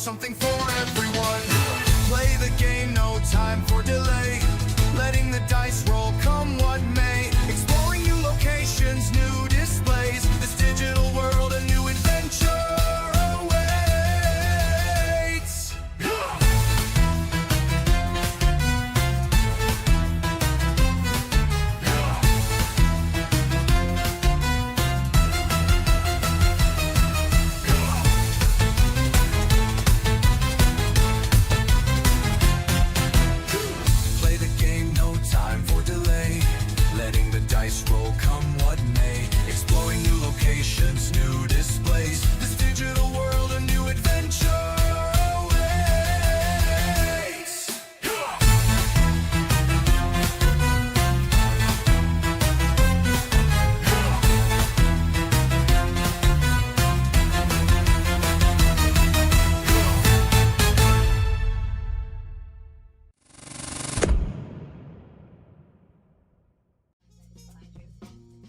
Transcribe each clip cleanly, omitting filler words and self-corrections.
something for everyone. Play the game, no time for delay. Letting the dice roll, come what may. Exploring new locations, new displays. This digital world, a new adventure awaits. Play the game, no time for delay. Letting the dice roll, come what may. Exploring new locations, new displays. This digital world, a new adventure awaits.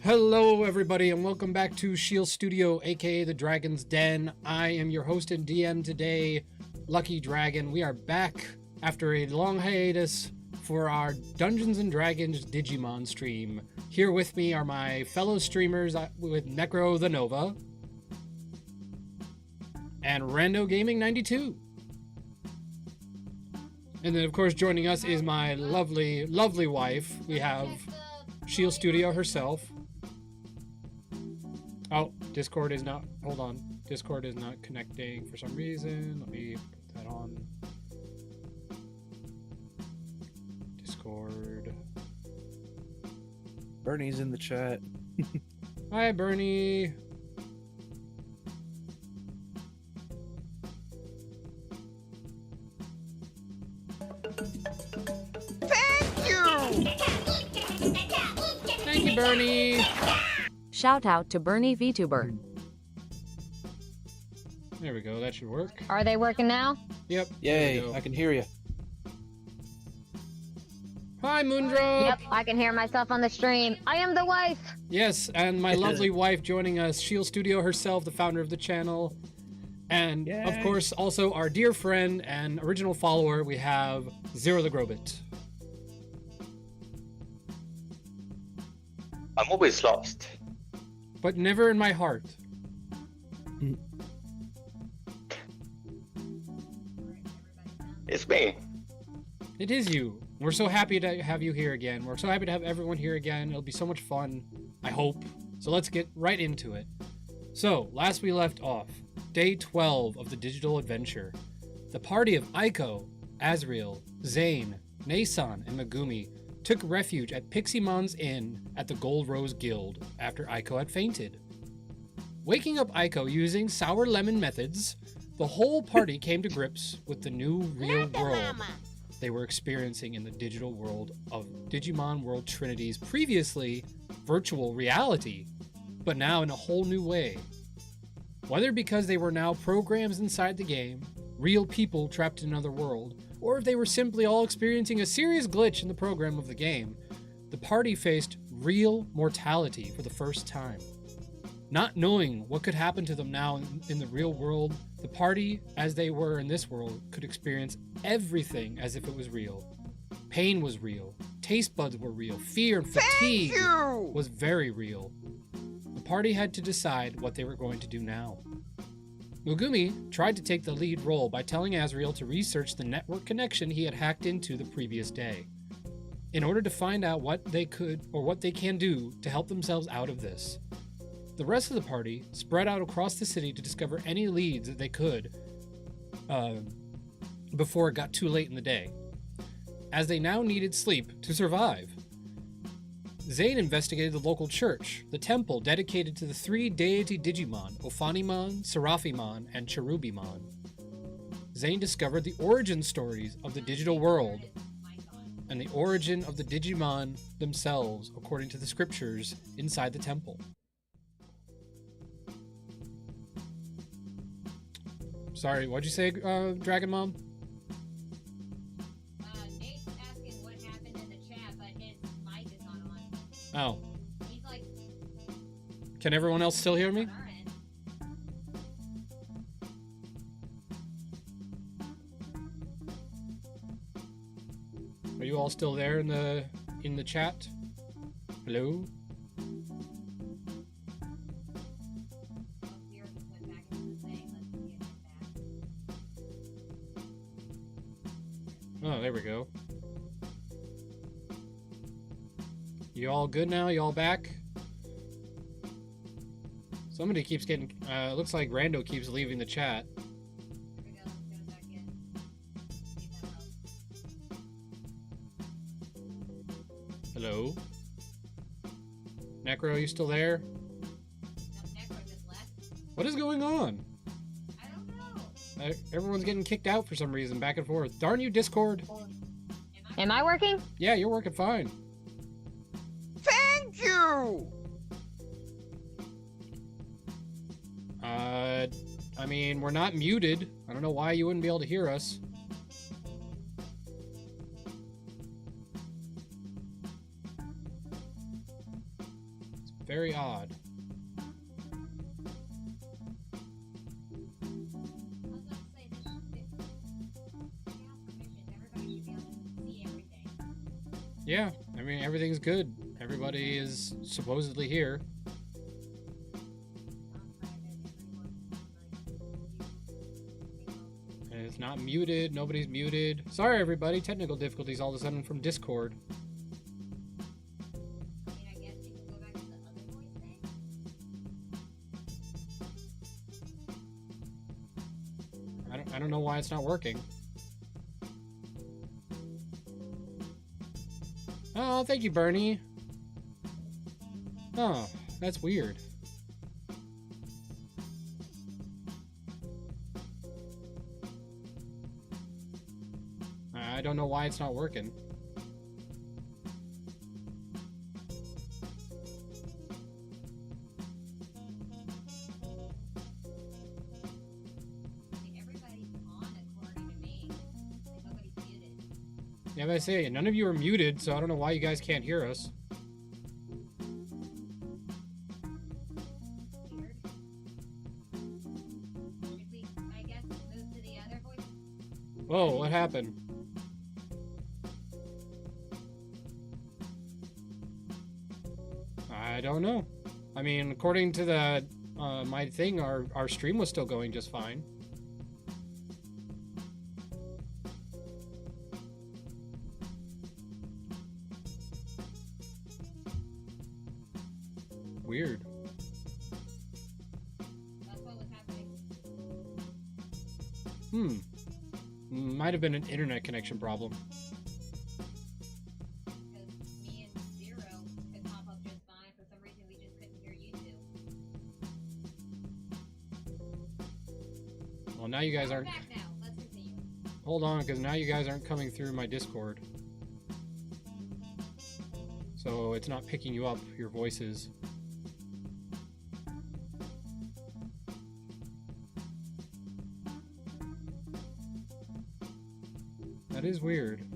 Hello everybody and welcome back to Shield Studio, aka the Dragon's Den. I am your host and DM today, Lucky Dragon. We are back after a long hiatus for our Dungeons & Dragons Digimon stream. Here with me are my fellow streamers with Necro the Nova and Rando Gaming 92. And then of course joining us is my lovely, lovely wife. We have Shield Studio herself. Oh, Discord is not, hold on. Discord is not connecting for some reason. Let me put that on. Discord. Bernie's in the chat. Hi, Bernie. Thank you! Thank you, Bernie. Shout out to Bernie VTuber. There we go, that should work. Are they working now? Yep. there we Yay, go. I can hear you. Hi, Moondrop. Yep, I can hear myself on the stream. I am the wife. Yes, and my lovely wife joining us, Shield Studio herself, the founder of the channel. And of Yay. course, also our dear friend and original follower, we have Zero the Grobit. I'm always lost. But never in my heart. It's me. It is you. We're so happy to have you here again. We're so happy to have everyone here again. It'll be so much fun, I hope. So let's get right into it. So, last we left off, day 12 of the digital adventure. The party of Aiko, Azriel, Zane, Nason, and Megumi took refuge at Pixiemon's Inn at the Gold Rose Guild after Aiko had fainted. Waking up Aiko using sour lemon methods, the whole party came to grips with the new real world they were experiencing in the digital world of Digimon World Trinity's previously virtual reality, but now in a whole new way. Whether because they were now programs inside the game, real people trapped in another world, or if they were simply all experiencing a serious glitch in the program of the game, the party faced real mortality for the first time. Not knowing what could happen to them now in the real world, the party, as they were in this world, could experience everything as if it was real. Pain was real, taste buds were real, fear and fatigue was very real. The party had to decide what they were going to do now. Megumi tried to take the lead role by telling Azriel to research the network connection he had hacked into the previous day, in order to find out what they could or what they can do to help themselves out of this. The rest of the party spread out across the city to discover any leads that they could before it got too late in the day, as they now needed sleep to survive. Zane investigated the local church, the temple dedicated to the three deity Digimon, Ophanimon, Seraphimon, and Cherubimon. Zane discovered the origin stories of the digital world and the origin of the Digimon themselves according to the scriptures inside the temple. Sorry, what'd you say, Dragon Mom? Nate's asking what happened in the chat, but his mic is not on. Oh. He's like, Can everyone else still hear me? on our end. you all still there in the chat? Hello? Zero just went back into the thing. Let's get it back. Oh, there we go. You all good now? You all back? Somebody keeps getting, looks like Rando keeps leaving the chat. Here we go. Let's get it back in. See if that helps. Hello? Necro, you still there? No, Necro just left. What is going on? I don't know. Everyone's getting kicked out for some reason, back and forth. Darn you, Discord. Am I working? Yeah, you're working fine. Thank you! I mean, we're not muted. I don't know why you wouldn't be able to hear us. It's very odd. I was about to say this. Without permissions, everybody should be able to see everything. Yeah, I mean, everything's good. Everybody is supposedly here. And it's not muted. Nobody's muted. Sorry, everybody. Technical difficulties all of a sudden from Discord. I mean, I guess you can go back to the other voice thing. I don't know why it's not working. Oh, thank you, Bernie. Oh, that's weird. I don't know why it's not working. I mean, everybody's on according to me. Like, nobody's muted. Yeah, but I say, none of you are muted, so I don't know why you guys can't hear us. Weird. Should we, I guess, move to the other voice? Whoa, what happened? I don't know. I mean, according to the my thing, our stream was still going just fine. Weird. That's what was happening. Might have been an internet connection problem. Because me and Zero could pop up just fine. For some reason, we just couldn't hear you two. Well, now you guys We're aren't. back now. Let's continue. Hold on, because now you guys aren't coming through my Discord. So it's not picking you up, your voices. That is weird.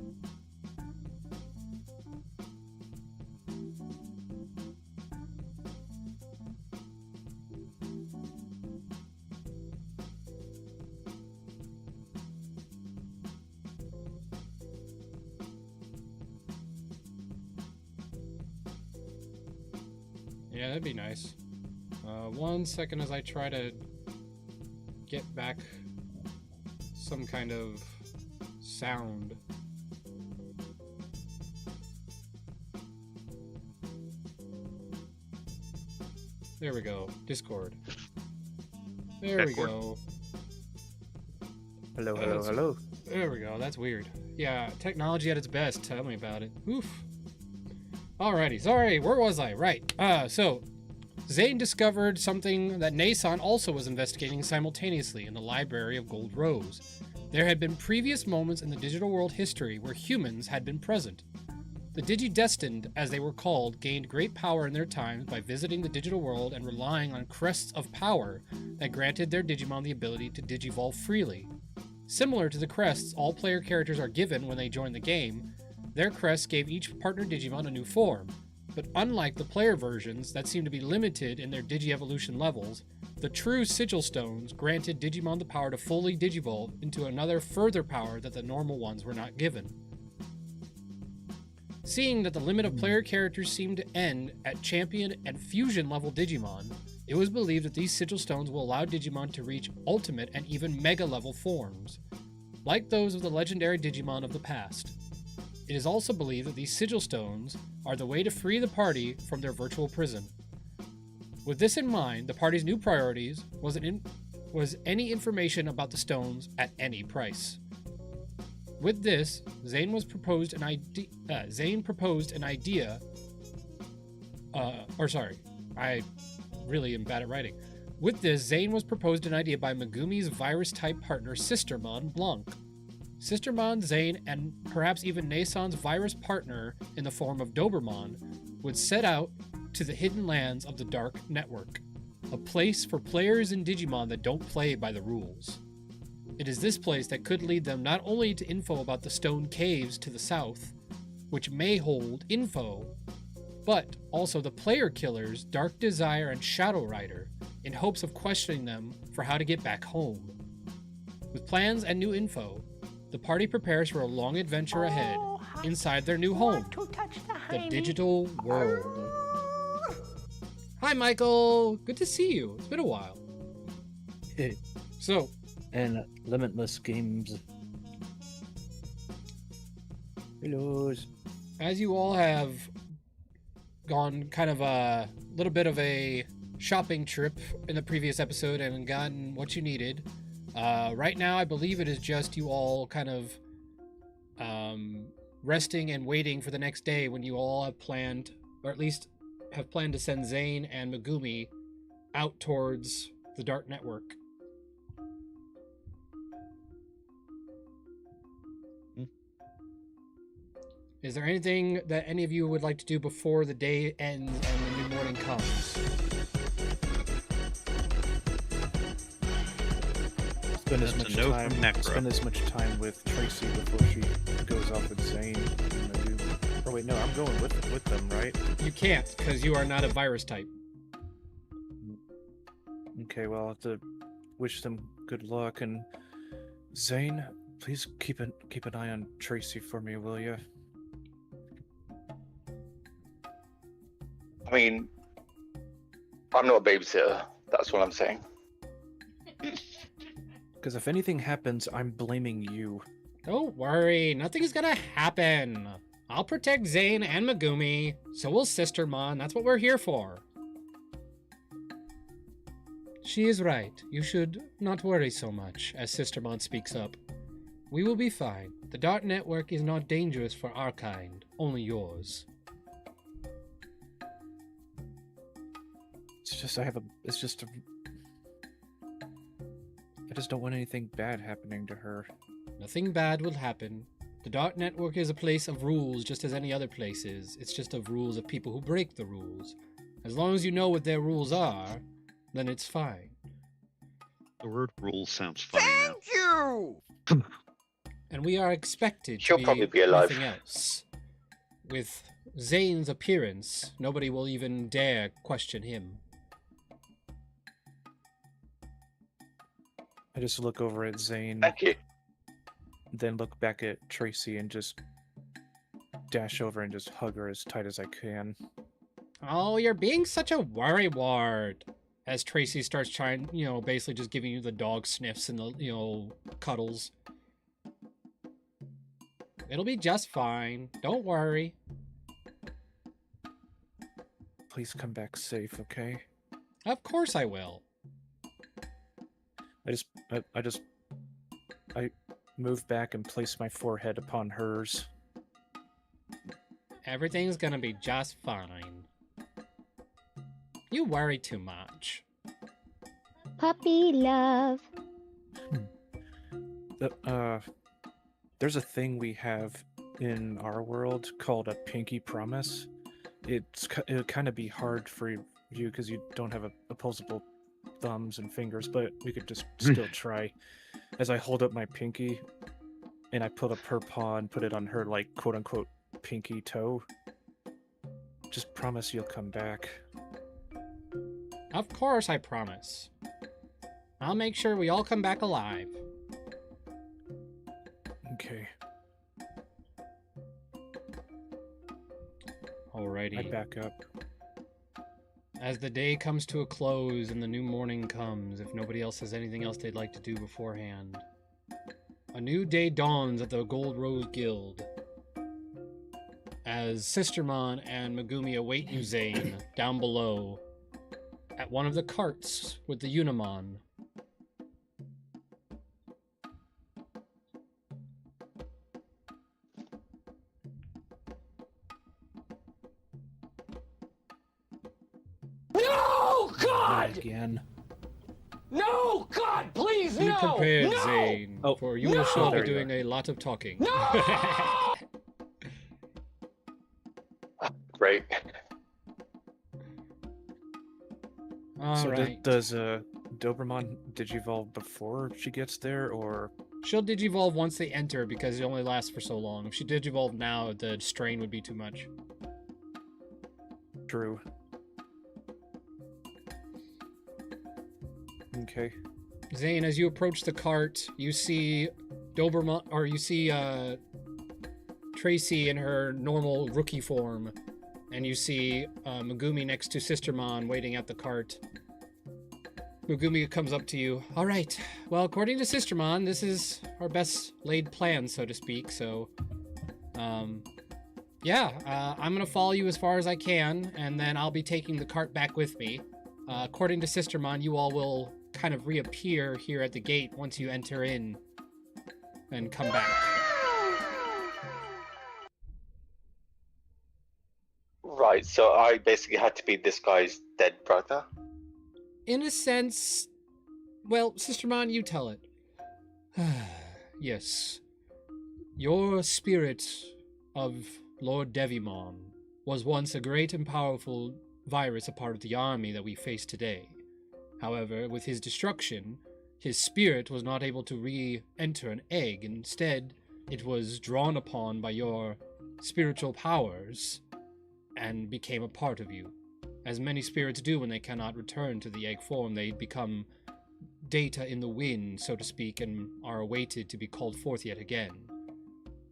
Yeah, that'd be nice. 1 second as I try to get back some kind of sound. There we go. Discord. There we go. Hello, hello, That's- hello. There we go. That's weird. Yeah, technology at its best. Tell me about it. Oof. Alrighty. Sorry. Where was I? Right. So Zane discovered something that Nason also was investigating simultaneously in the Library of Gold Rose. There had been previous moments in the digital world history where humans had been present. The Digidestined, as they were called, gained great power in their times by visiting the digital world and relying on crests of power that granted their Digimon the ability to digivolve freely. Similar to the crests all player characters are given when they join the game, their crests gave each partner Digimon a new form. But unlike the player versions that seem to be limited in their Digi-evolution levels, the true Sigil Stones granted Digimon the power to fully digivolve into another further power that the normal ones were not given. Seeing that the limit of player characters seemed to end at champion and fusion level Digimon, it was believed that these sigil stones will allow Digimon to reach ultimate and even mega level forms, like those of the legendary Digimon of the past. It is also believed that these sigil stones are the way to free the party from their virtual prison. With this in mind, the party's new priorities was any information about the stones at any price. With this, Zane proposed an idea. I really am bad at writing. With this, Zane was proposed an idea by Megumi's virus-type partner Sistermon Blanc. Sistermon, Zane, and perhaps even Nason's virus partner in the form of Dobermon would set out to the hidden lands of the Dark Network, a place for players in Digimon that don't play by the rules. It is this place that could lead them not only to info about the stone caves to the south, which may hold info, but also the player killers Dark Desire and Shadow Rider, in hopes of questioning them for how to get back home. With plans and new info, the party prepares for a long adventure ahead inside their new home, the digital world. Hi, Michael. Good to see you. It's been a while. Hey, So, and Limitless Games. Hello. as you all have gone kind of a little bit of a shopping trip in the previous episode and gotten what you needed, right now I believe it is just you all kind of resting and waiting for the next day when you all have planned, or at least have planned to send Zane and Megumi out towards the Dark Network. Is there anything that any of you would like to do before the day ends and the new morning comes? Spend That's a no from Necro. spend as much time with Tracy before she goes off with Zane. And Magoo. Oh wait, no, I'm going with them, right? You can't, because you are not a virus type. Okay, well, I'll have to wish them good luck. And Zane, please keep an eye on Tracy for me, will you? I mean, I'm not a babysitter. That's what I'm saying. Because if anything happens, I'm blaming you. Don't worry, nothing's gonna happen. I'll protect Zane and Megumi, so will Sistermon. That's what we're here for. She is right. You should not worry so much, as Sistermon speaks up. We will be fine. The Dark Network is not dangerous for our kind, only yours. It's just I just don't want anything bad happening to her. Nothing bad will happen. The Dark Network is a place of rules just as any other place is. It's just of rules of people who break the rules. As long as you know what their rules are, then it's fine. The word rules sounds funny now. you! And we are expected She'll to probably be alive. nothing else. With Zane's appearance, nobody will even dare question him. I just look over at Zane, Thank you. then look back at Tracy and just dash over and just hug her as tight as I can. Oh, you're being such a worrywart. As Tracy starts trying, basically just giving you the dog sniffs and the, cuddles. It'll be just fine. Don't worry. Please come back safe, okay? Of course I will. I move back and place my forehead upon hers. Everything's gonna be just fine. You worry too much. Puppy love. There's a thing we have in our world called a pinky promise. It would kind of be hard for you because you don't have opposable thumbs and fingers, but we could just still try. As I hold up my pinky and I put up her paw and put it on her, like, quote unquote pinky toe. Just promise you'll come back. Of course I promise. I'll make sure we all come back alive. Okay. Alrighty. I back up. As the day comes to a close and the new morning comes, if nobody else has anything else they'd like to do beforehand, a new day dawns at the Gold Rose Guild. As Sistermon and Megumi await you, Zane, down below, at one of the carts with the Unimon. No, God! Again. No, God, please, Be no! prepared, no! Zane, Oh, for you will shall there be you doing a lot of talking. No! Great. So Alright. does Doberman digivolve before she gets there, or She'll digivolve once they enter because it only lasts for so long. If she digivolved now, the strain would be too much. true? Okay. Zane, as you approach the cart, you see Doberman, or you see Tracy in her normal rookie form, and you see Megumi next to Sistermon waiting at the cart. Megumi comes up to you. All right. Well, according to Sistermon, this is our best laid plan, so to speak. So, yeah, I'm gonna follow you as far as I can, and then I'll be taking the cart back with me. According to Sistermon, you all will kind of reappear here at the gate once you enter in and come back. Right, so I basically had to be this guy's dead brother. In a sense, well, Sistermon, you tell it. Yes. Your spirit of Lord Devimon was once a great and powerful virus, a part of the army that we face today. However, with his destruction, his spirit was not able to re-enter an egg. Instead, it was drawn upon by your spiritual powers and became a part of you. As many spirits do when they cannot return to the egg form, they become data in the wind, so to speak, and are awaited to be called forth yet again.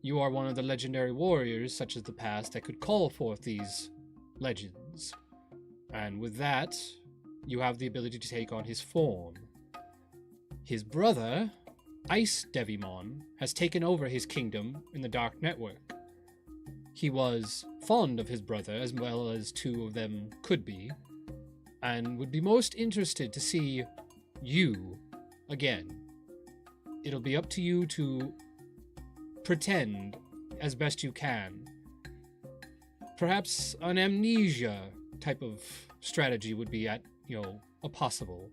You are one of the legendary warriors, such as the past, that could call forth these legends. And with that, you have the ability to take on his form. His brother, Ice Devimon, has taken over his kingdom in the Dark Network. He was fond of his brother, as well as two of them could be, and would be most interested to see you again. It'll be up to you to pretend as best you can. Perhaps an amnesia type of strategy would be a possible.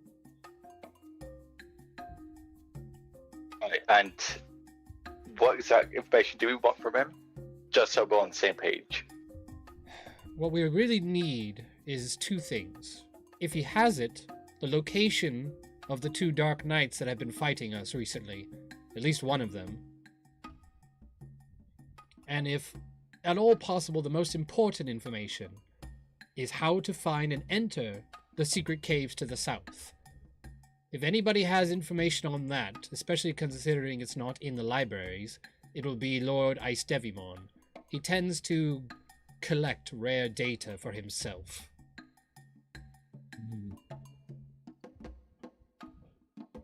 Right, and what exact information do we want from him? Just so we're on the same page. What we really need is two things. If he has it, the location of the two Dark Knights that have been fighting us recently, at least one of them. And if at all possible, the most important information is how to find and enter the secret caves to the south. If anybody has information on that, especially considering it's not in the libraries, it will be Lord Ice Devimon. He tends to collect rare data for himself.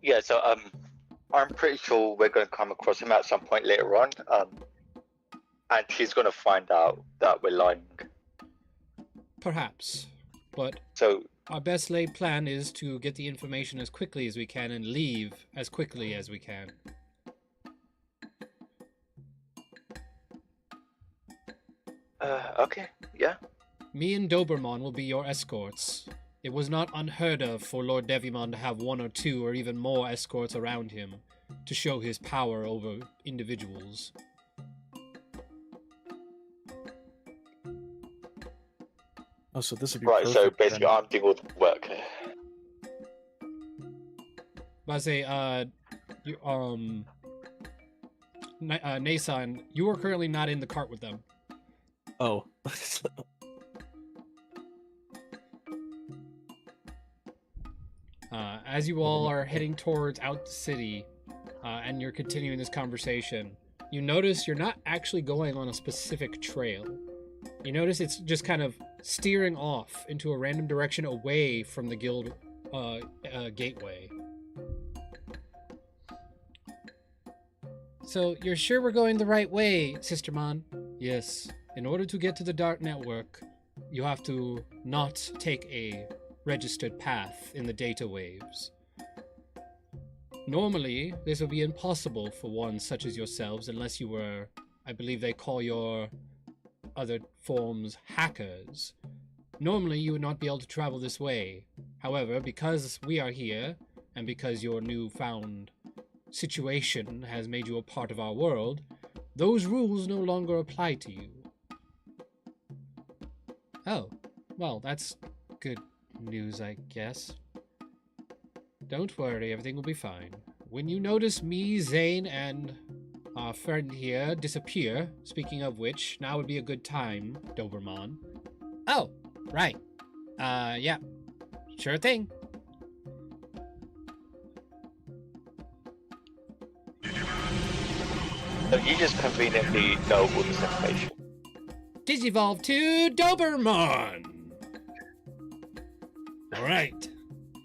Yeah, so I'm pretty sure we're going to come across him at some point later on, and he's going to find out that we're lying. Perhaps, but So our best laid plan is to get the information as quickly as we can and leave as quickly as we can. okay, yeah. Me and Doberman will be your escorts. It was not unheard of for Lord Devimon to have one or two or even more escorts around him to show his power over individuals. Oh, so this would be Right, so perfect basically then. I'm doing all the work. But I say, Nason, you are currently not in the cart with them. Oh. As you all are heading towards out the city, and you're continuing this conversation, you notice you're not actually going on a specific trail. You notice it's just kind of steering off into a random direction away from the guild gateway. So, you're sure we're going the right way, Sistermon? Yes. In order to get to the Dark Network, you have to not take a registered path in the data waves. Normally, this would be impossible for one such as yourselves unless you were, I believe they call your other forms hackers. Normally, you would not be able to travel this way. However, because we are here, and because your newfound situation has made you a part of our world, those rules no longer apply to you. Oh, well, that's good news, I guess. Don't worry, everything will be fine. When you notice me, Zane, and our friend here disappear, speaking of which, now would be a good time, Doberman. Oh, right. Yeah. Sure thing. So you just conveniently know all this information. Digivolve to Doberman! Alright,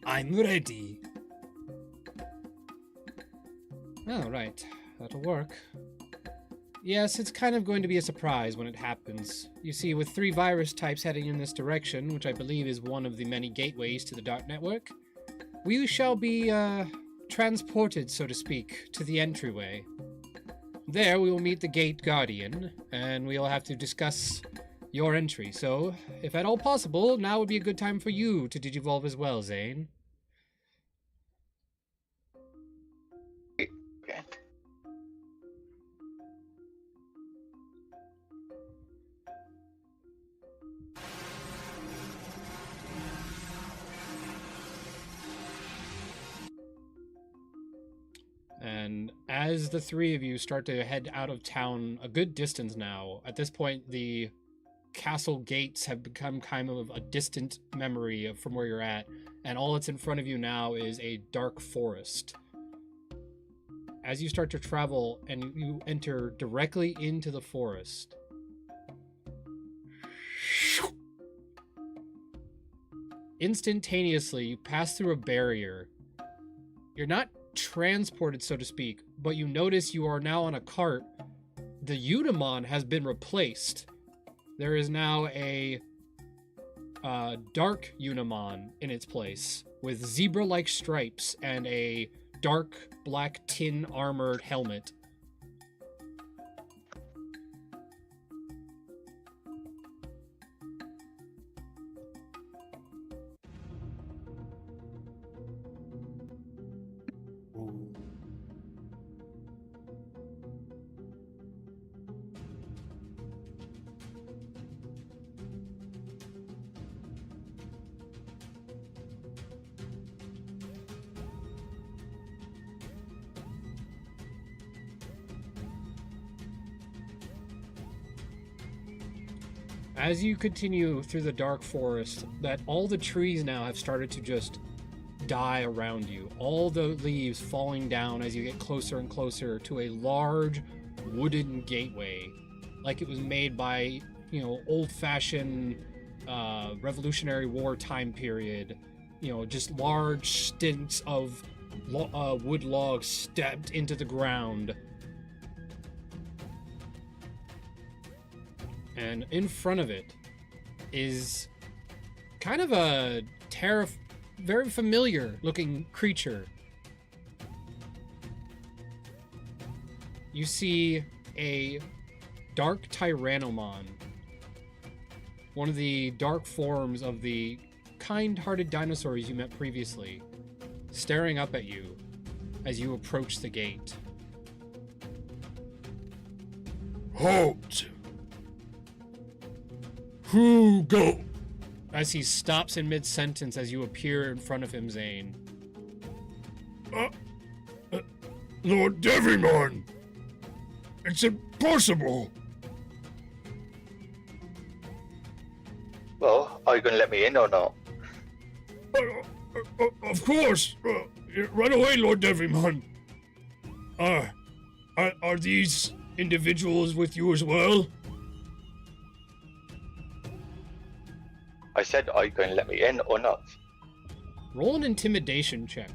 I'm ready. Oh, right. That'll work. Yes, it's kind of going to be a surprise when it happens. You see, with 3 virus types heading in this direction, which I believe is one of the many gateways to the Dark Network, we shall be, transported, so to speak, to the entryway. There we will meet the Gate Guardian, and we'll have to discuss your entry. So, if at all possible, now would be a good time for you to digivolve as well, Zane. Okay. And as the 3 of you start to head out of town a good distance now, at this point the castle gates have become kind of a distant memory from where you're at, and all that's in front of you now is a dark forest. As you start to travel and you enter directly into the forest, instantaneously you pass through a barrier. You're not transported, so to speak, but you notice you are now on a cart. The Unimon has been replaced. There is now a dark Unimon in its place with zebra-like stripes and a dark black tin armored helmet. As you continue through the dark forest, that all the trees now have started to just die around you. All the leaves falling down as you get closer and closer to a large wooden gateway, like it was made by, you know, old-fashioned Revolutionary War time period. You know, just large stints of wood logs stabbed into the ground. And in front of it is kind of a very familiar looking creature. You see a dark Tyrannomon, one of the dark forms of the kind-hearted dinosaurs you met previously, staring up at you as you approach the gate. Halt! Who go? As he stops in mid-sentence as you appear in front of him, Zane. Lord Devimon! It's impossible! Well, are you going to let me in or not? Of course! Run away, Lord Devimon! Are these individuals with you as well? I said, are you going to let me in or not? Roll an intimidation check.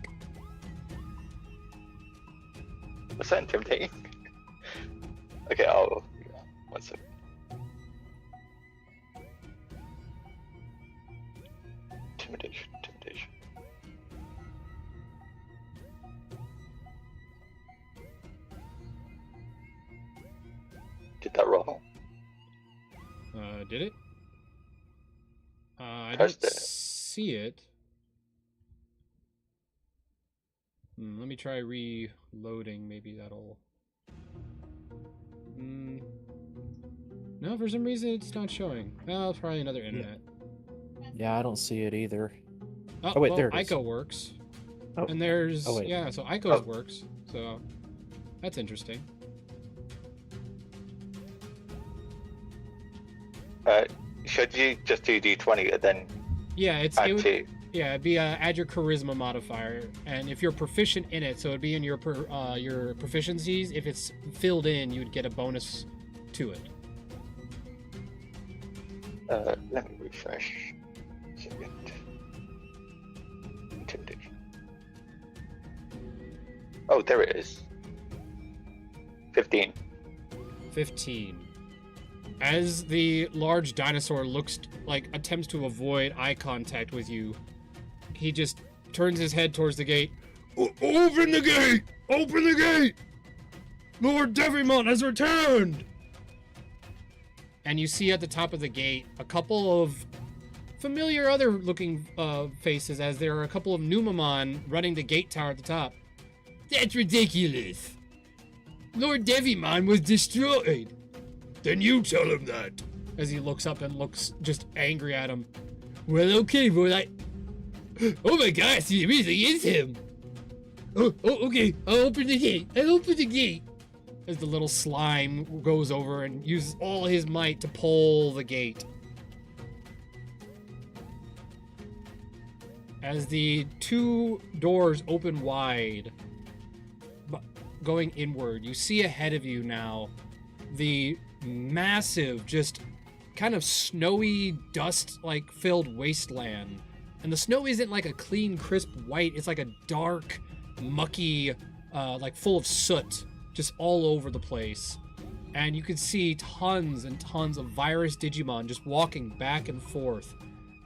Was that intimidating? Okay, I'll. One second. Intimidation. Did that roll? Did it? I Pressed don't it. see it. Let me try reloading. Maybe that'll. No, for some reason it's not showing. Well, it's probably another internet. Yeah, I don't see it either. Oh, Oh, wait, well, there it is. Ico works. Oh. And there's Oh, wait. yeah, so Ico's works. So that's interesting. Should you just do D20 and then Yeah, it add would, 2? yeah, it'd be add your charisma modifier, and if you're proficient in it, so it'd be in your your proficiencies. If it's filled in, you'd get a bonus to it. Let me refresh. Second. Intimidation. Oh, there it is. 15. 15. As the large dinosaur attempts to avoid eye contact with you, he just turns his head towards the gate. Open the gate! Open the gate! Lord Devimon has returned! And you see at the top of the gate a couple of familiar other looking faces, as there are a couple of Numamon running the gate tower at the top. That's ridiculous! Lord Devimon was destroyed! Then you tell him that. As he looks up and looks just angry at him. Well, okay, but oh my gosh, it really is him! Oh, okay, I'll open the gate! As the little slime goes over and uses all his might to pull the gate. As the two doors open wide, going inward, you see ahead of you now the massive, just kind of snowy, dust-like filled wasteland. And the snow isn't like a clean, crisp white, it's like a dark, mucky, like full of soot, just all over the place. And you can see tons and tons of virus Digimon just walking back and forth.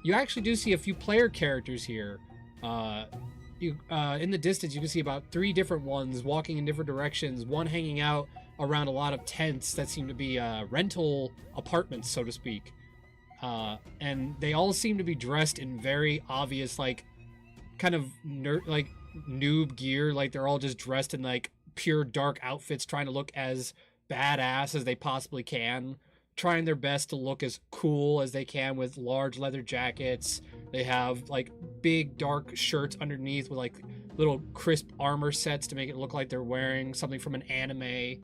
You actually do see a few player characters here. In the distance, you can see about 3 different ones walking in different directions, one hanging out around a lot of tents that seem to be rental apartments, so to speak. And they all seem to be dressed in very obvious, like, kind of noob gear. Like, they're all just dressed in, like, pure dark outfits, trying to look as badass as they possibly can. Trying their best to look as cool as they can with large leather jackets. They have, like, big dark shirts underneath with, like, little crisp armor sets to make it look like they're wearing something from an anime.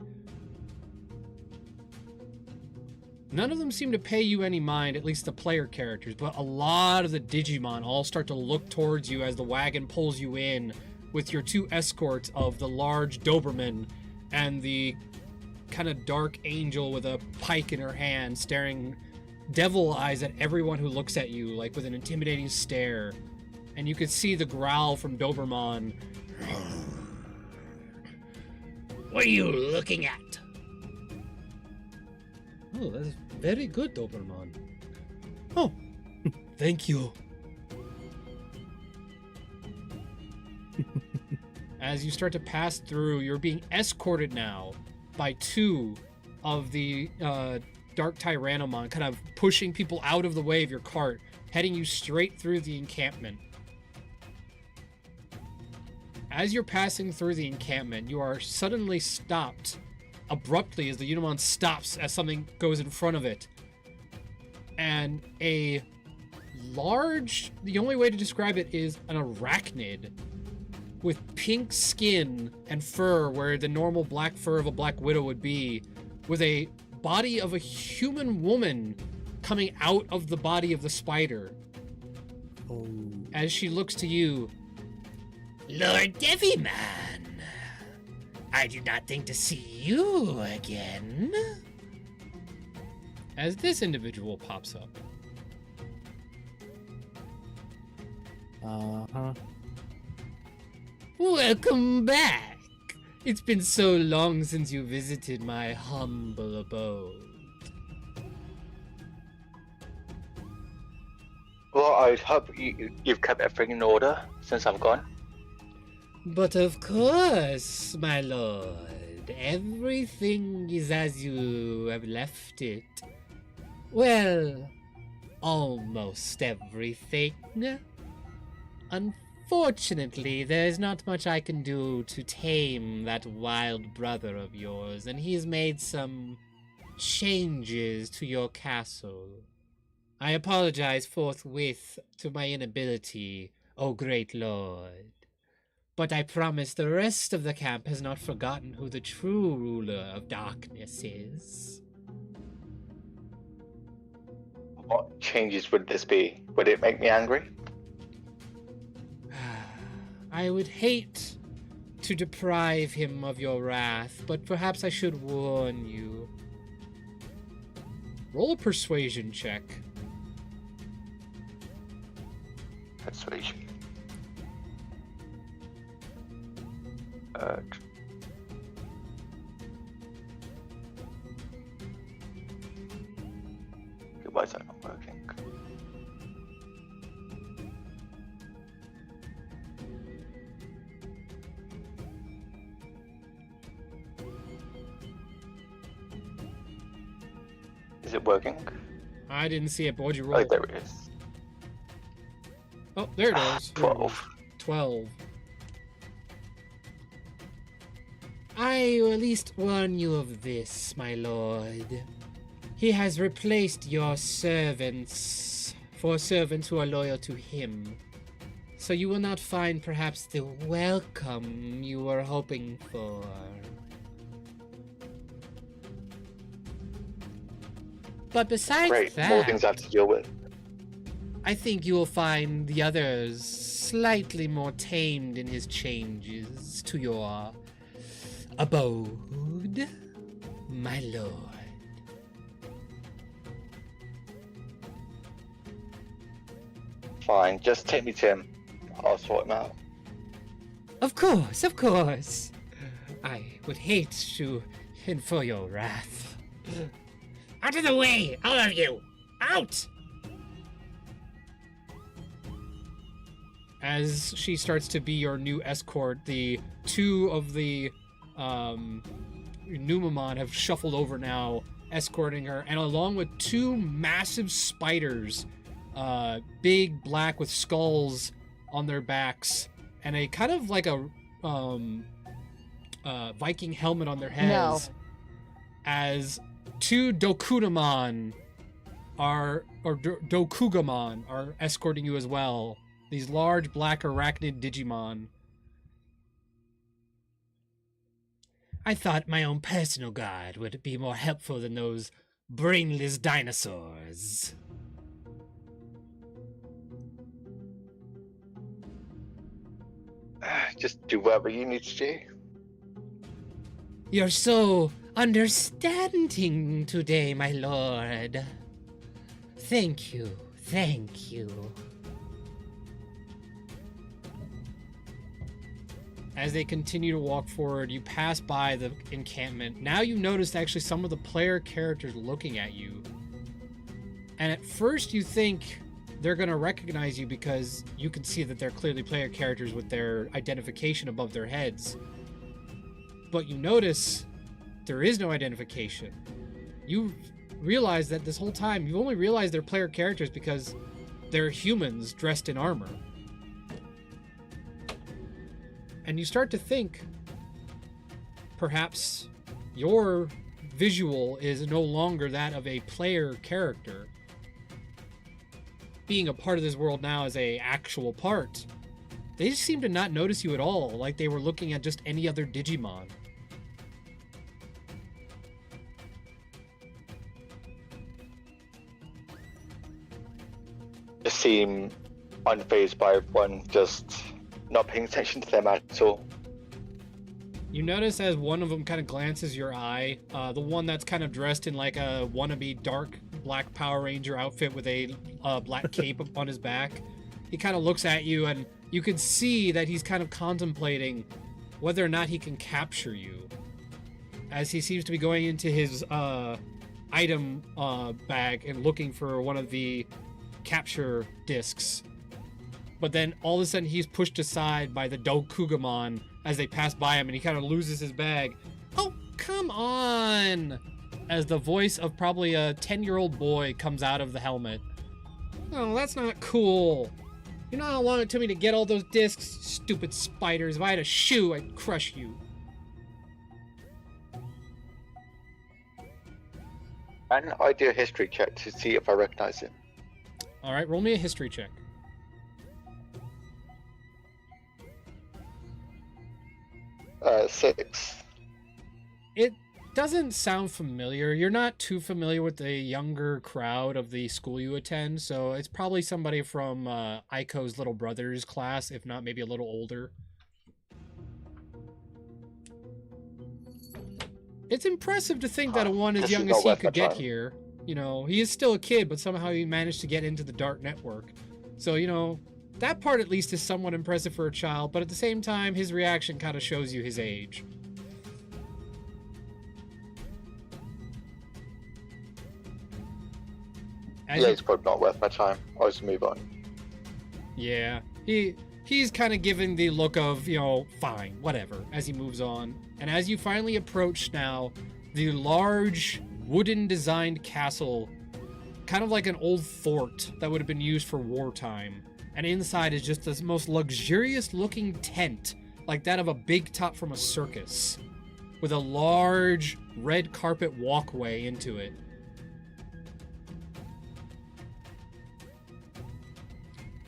None of them seem to pay you any mind, at least the player characters, but a lot of the Digimon all start to look towards you as the wagon pulls you in with your 2 escorts of the large Doberman and the kind of dark angel with a pike in her hand, staring devil eyes at everyone who looks at you, like with an intimidating stare. And you could see the growl from Doberman. What are you looking at? Oh, that's very good, Doberman. Oh, thank you. As you start to pass through, you're being escorted now by 2 of the Dark Tyrannomon, kind of pushing people out of the way of your cart, heading you straight through the encampment. As you're passing through the encampment, you are suddenly stopped abruptly as the Unimon stops as something goes in front of it. And a large, the only way to describe it is an arachnid with pink skin and fur where the normal black fur of a black widow would be, with a body of a human woman coming out of the body of the spider. Oh. As she looks to you, Lord Devimon, I do not think to see you again. as this individual pops up. Uh-huh. Welcome back. It's been so long since you visited my humble abode. Well, I hope you've kept everything in order since I'm gone. But of course, my lord, everything is as you have left it. Well, almost everything. Unfortunately, there's not much I can do to tame that wild brother of yours, and he's made some changes to your castle. I apologize forthwith to my inability, O great lord. But I promise the rest of the camp has not forgotten who the true ruler of darkness is. What changes would this be? Would it make me angry? I would hate to deprive him of your wrath, but perhaps I should warn you. Roll a persuasion check. Persuasion. Why is that not working? Is it working? I didn't see it, but what'd you roll? Oh, there it is. Oh, there it is. 12. 12. I will at least warn you of this, my lord. He has replaced your servants for servants who are loyal to him. So you will not find perhaps the welcome you were hoping for. But besides Great, that, more things I have to deal with. I think you will find the others slightly more tamed in his changes to your abode, my lord. Fine, just take me to him. I'll sort him out. Of course, of course. I would hate to infer your wrath. Out of the way, all of you! Out! As she starts to be your new escort, the two of the Numamon have shuffled over now, escorting her, and along with two massive spiders, big black with skulls on their backs, and a kind of like a Viking helmet on their heads. No. As two Dokugamon Dokugamon are escorting you as well. These large black arachnid Digimon. I thought my own personal guard would be more helpful than those brainless dinosaurs. Just do whatever you need to do. You're so understanding today, my lord. Thank you, thank you. As they continue to walk forward, you pass by the encampment. Now you noticed actually some of the player characters looking at you. And at first you think they're going to recognize you because you can see that they're clearly player characters with their identification above their heads. But you notice there is no identification. You realize that this whole time, you only realized they're player characters because they're humans dressed in armor. And you start to think, perhaps your visual is no longer that of a player character. Being a part of this world now as a actual part. They just seem to not notice you at all, like they were looking at just any other Digimon. They seem unfazed by everyone, just not paying attention to them at all. You notice as one of them kind of glances your eye, the one that's kind of dressed in like a wannabe dark black Power Ranger outfit with a black cape on his back. he kind of looks at you, and you can see that he's kind of contemplating whether or not he can capture you, as he seems to be going into his item bag and looking for one of the capture discs. But then all of a sudden he's pushed aside by the Dokugamon as they pass by him, and he kind of loses his bag. Oh, come on! As the voice of probably a 10-year-old boy comes out of the helmet. Oh, that's not cool. You know how long it took me to get all those discs? Stupid spiders. If I had a shoe, I'd crush you. An idea history check to see if I recognize him. All right, roll me a history check. Six. It doesn't sound familiar. You're not too familiar with the younger crowd of the school you attend, so it's probably somebody from Aiko's little brother's class, if not maybe a little older. It's impressive to think that a one as This young is as not he worth could my get time. here. You know, he is still a kid, but somehow he managed to get into the dark network. So, you know, that part at least is somewhat impressive for a child, but at the same time, his reaction kind of shows you his age. Yeah, it's probably not worth my time. I'll just move on. Yeah, he's kind of giving the look of, you know, fine, whatever, as he moves on. And as you finally approach now, the large wooden designed castle, kind of like an old fort that would have been used for wartime. And inside is just this most luxurious looking tent, like that of a big top from a circus, with a large red carpet walkway into it.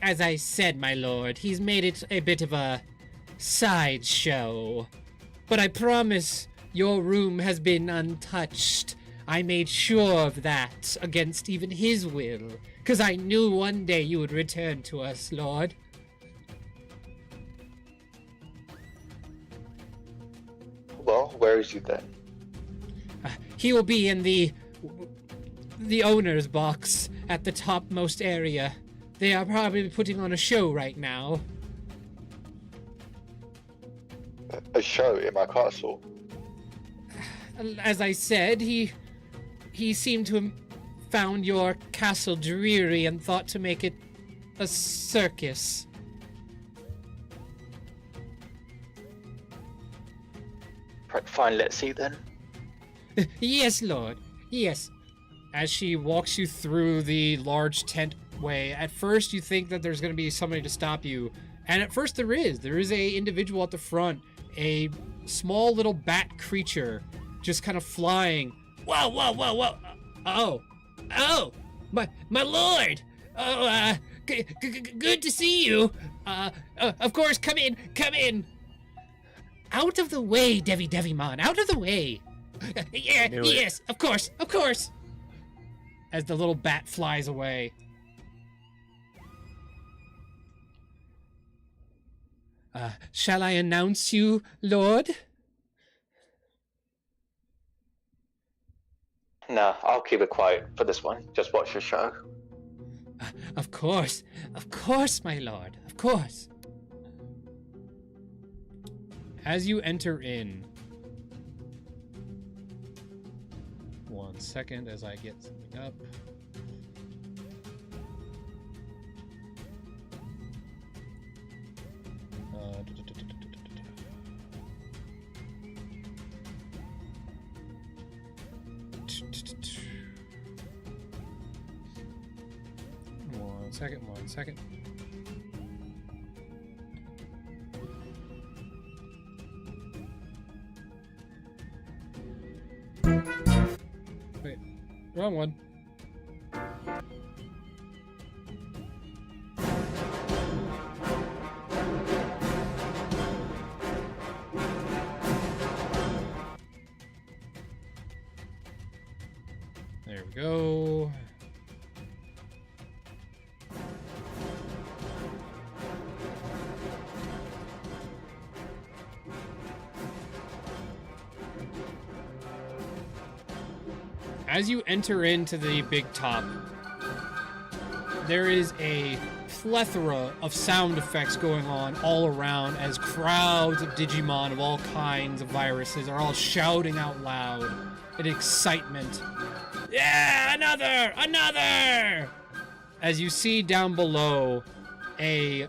As I said, my lord, he's made it a bit of a sideshow. But I promise your room has been untouched. I made sure of that against even his will, because I knew one day you would return to us, Lord. Well, where is he then? He will be in the owner's box at the topmost area. They are probably putting on a show right now. A show in my castle. As I said, he seemed to have found your castle dreary and thought to make it a circus. Right, fine, let's see then. Yes, Lord. Yes. As she walks you through the large tent way, at first you think that there's going to be somebody to stop you. And at first there is. There is a individual at the front, a small little bat creature, just kind of flying. Whoa, whoa, whoa, whoa. Oh, my lord. Oh, good to see you. Of course, come in. Out of the way, Devimon, out of the way. Yeah, Knew it. yes, of course. As the little bat flies away. Shall I announce you, Lord? No, I'll keep it quiet for this one. Just watch the show. Of course, my lord, of course. As you enter in, 1 second as I get something up. One second. Wait, wrong one. There we go. As you enter into the big top, there is a plethora of sound effects going on all around as crowds of Digimon of all kinds of viruses are all shouting out loud in excitement. Yeah, another! Another! As you see down below, a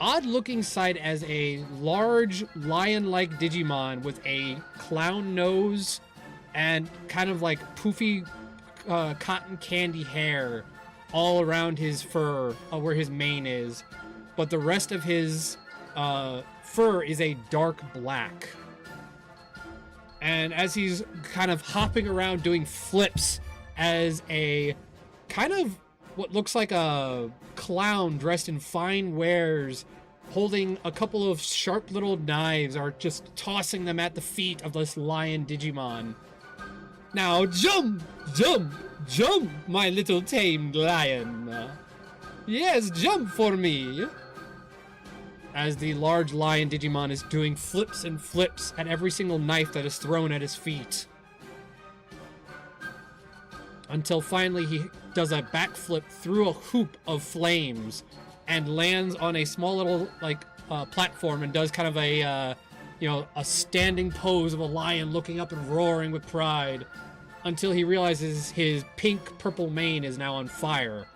odd-looking sight as a large lion-like Digimon with a clown nose and kind of like poofy cotton candy hair all around his fur, where his mane is, but the rest of his fur is a dark black. And as he's kind of hopping around doing flips as a kind of what looks like a clown dressed in fine wares, holding a couple of sharp little knives, are just tossing them at the feet of this lion Digimon. Now jump, jump, jump, my little tamed lion. Yes, jump for me. As the large lion Digimon is doing flips and flips at every single knife that is thrown at his feet. Until finally he does a backflip through a hoop of flames and lands on a small little platform and does kind of a a standing pose of a lion looking up and roaring with pride until he realizes his pink purple mane is now on fire.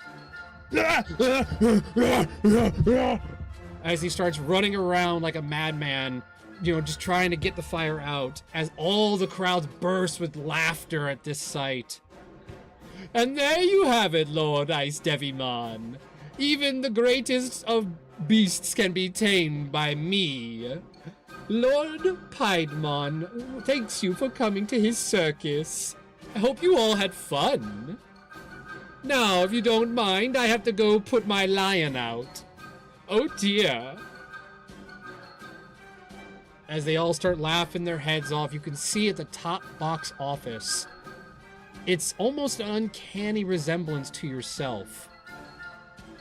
As he starts running around like a madman, just trying to get the fire out, as all the crowds burst with laughter at this sight. And there you have it, Lord Ice Devimon. Even the greatest of beasts can be tamed by me. Lord Piedmon thanks you for coming to his circus. I hope you all had fun. Now, if you don't mind, I have to go put my lion out. Oh dear. As they all start laughing their heads off, you can see at the top box office, it's almost an uncanny resemblance to yourself.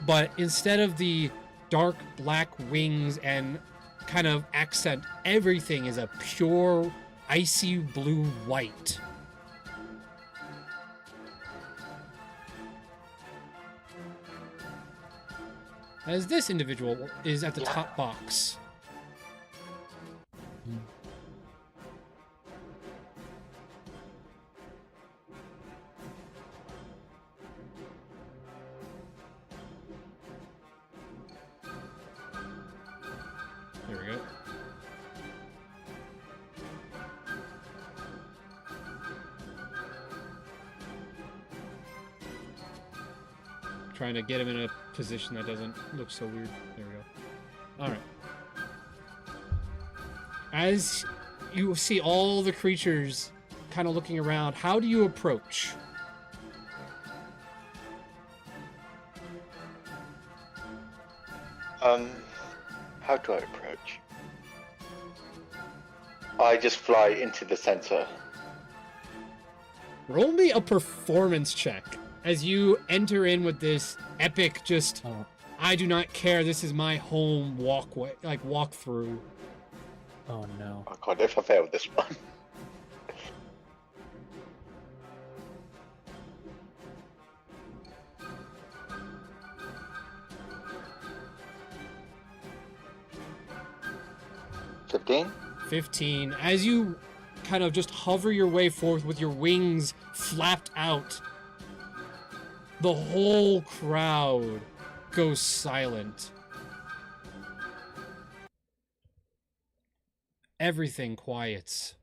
But instead of the dark black wings and kind of accent, everything is a pure icy blue white. As this individual is at the top box. There we go. Trying to get him in a position that doesn't look so weird. There we go. Alright. As you see all the creatures kind of looking around, how do you approach? How do I approach? I just fly into the center. Roll me a performance check as you enter in with this epic I do not care, this is my home walkway, walk through. Oh no. Oh god, if I fail this one. $15? 15. As you kind of just hover your way forth with your wings flapped out, the whole crowd goes silent. Everything quiets.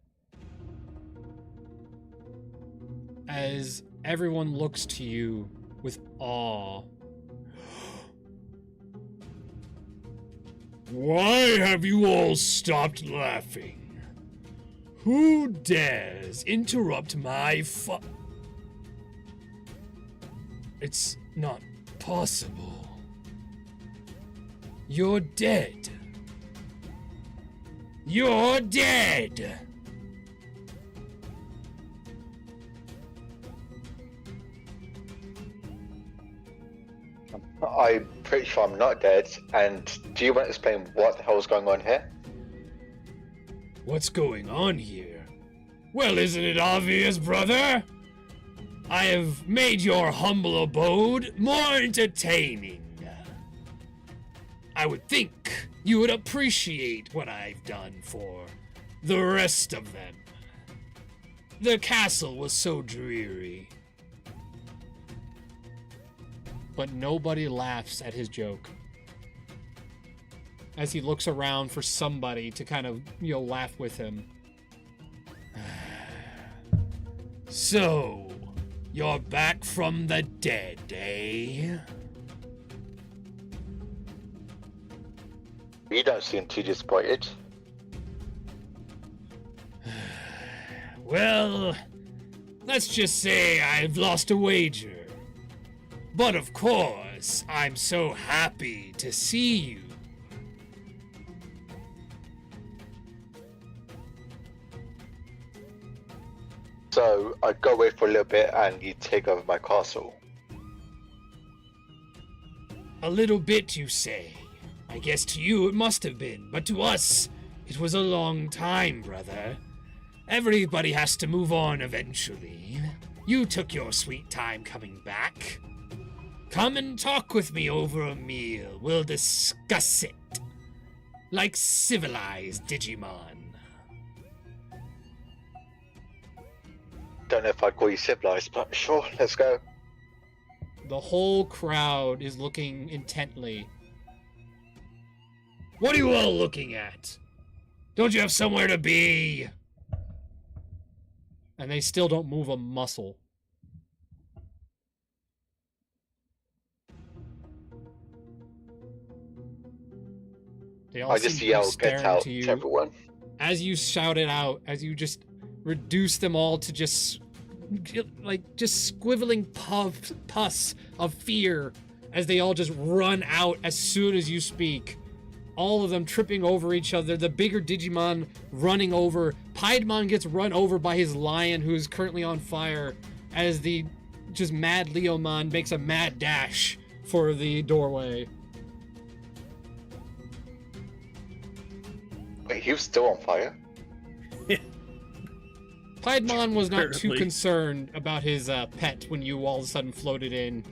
As everyone looks to you with awe. Why have you all stopped laughing? Who dares interrupt my It's not possible. You're dead. You're dead! I'm pretty sure I'm not dead, and do you want to explain what the hell's going on here? What's going on here? Well, isn't it obvious, brother? I have made your humble abode more entertaining. I would think you would appreciate what I've done for the rest of them. The castle was so dreary. But nobody laughs at his joke. As he looks around for somebody to kind of, laugh with him. So, you're back from the dead, eh? You don't seem too disappointed. Well, let's just say I've lost a wager. But of course, I'm so happy to see you. So I'd go away for a little bit and you take over my castle. A little bit, you say? I guess to you it must have been, but to us, it was a long time, brother. Everybody has to move on eventually. You took your sweet time coming back. Come and talk with me over a meal. We'll discuss it. Like civilized Digimon. Don't know if I'd call you civilized, but sure, let's go. The whole crowd is looking intently. What are you all looking at? Don't you have somewhere to be? And they still don't move a muscle. They all I just seem to be yell, get staring out to you. to everyone. As you shout it out, as you just reduce them all to just squiveling pus of fear as they all just run out as soon as you speak. All of them tripping over each other, the bigger Digimon running over. Piedmon gets run over by his lion who is currently on fire as the just mad Leomon makes a mad dash for the doorway. Wait, he was still on fire? Piedmon was not too Apparently. concerned about his pet when you all of a sudden floated in.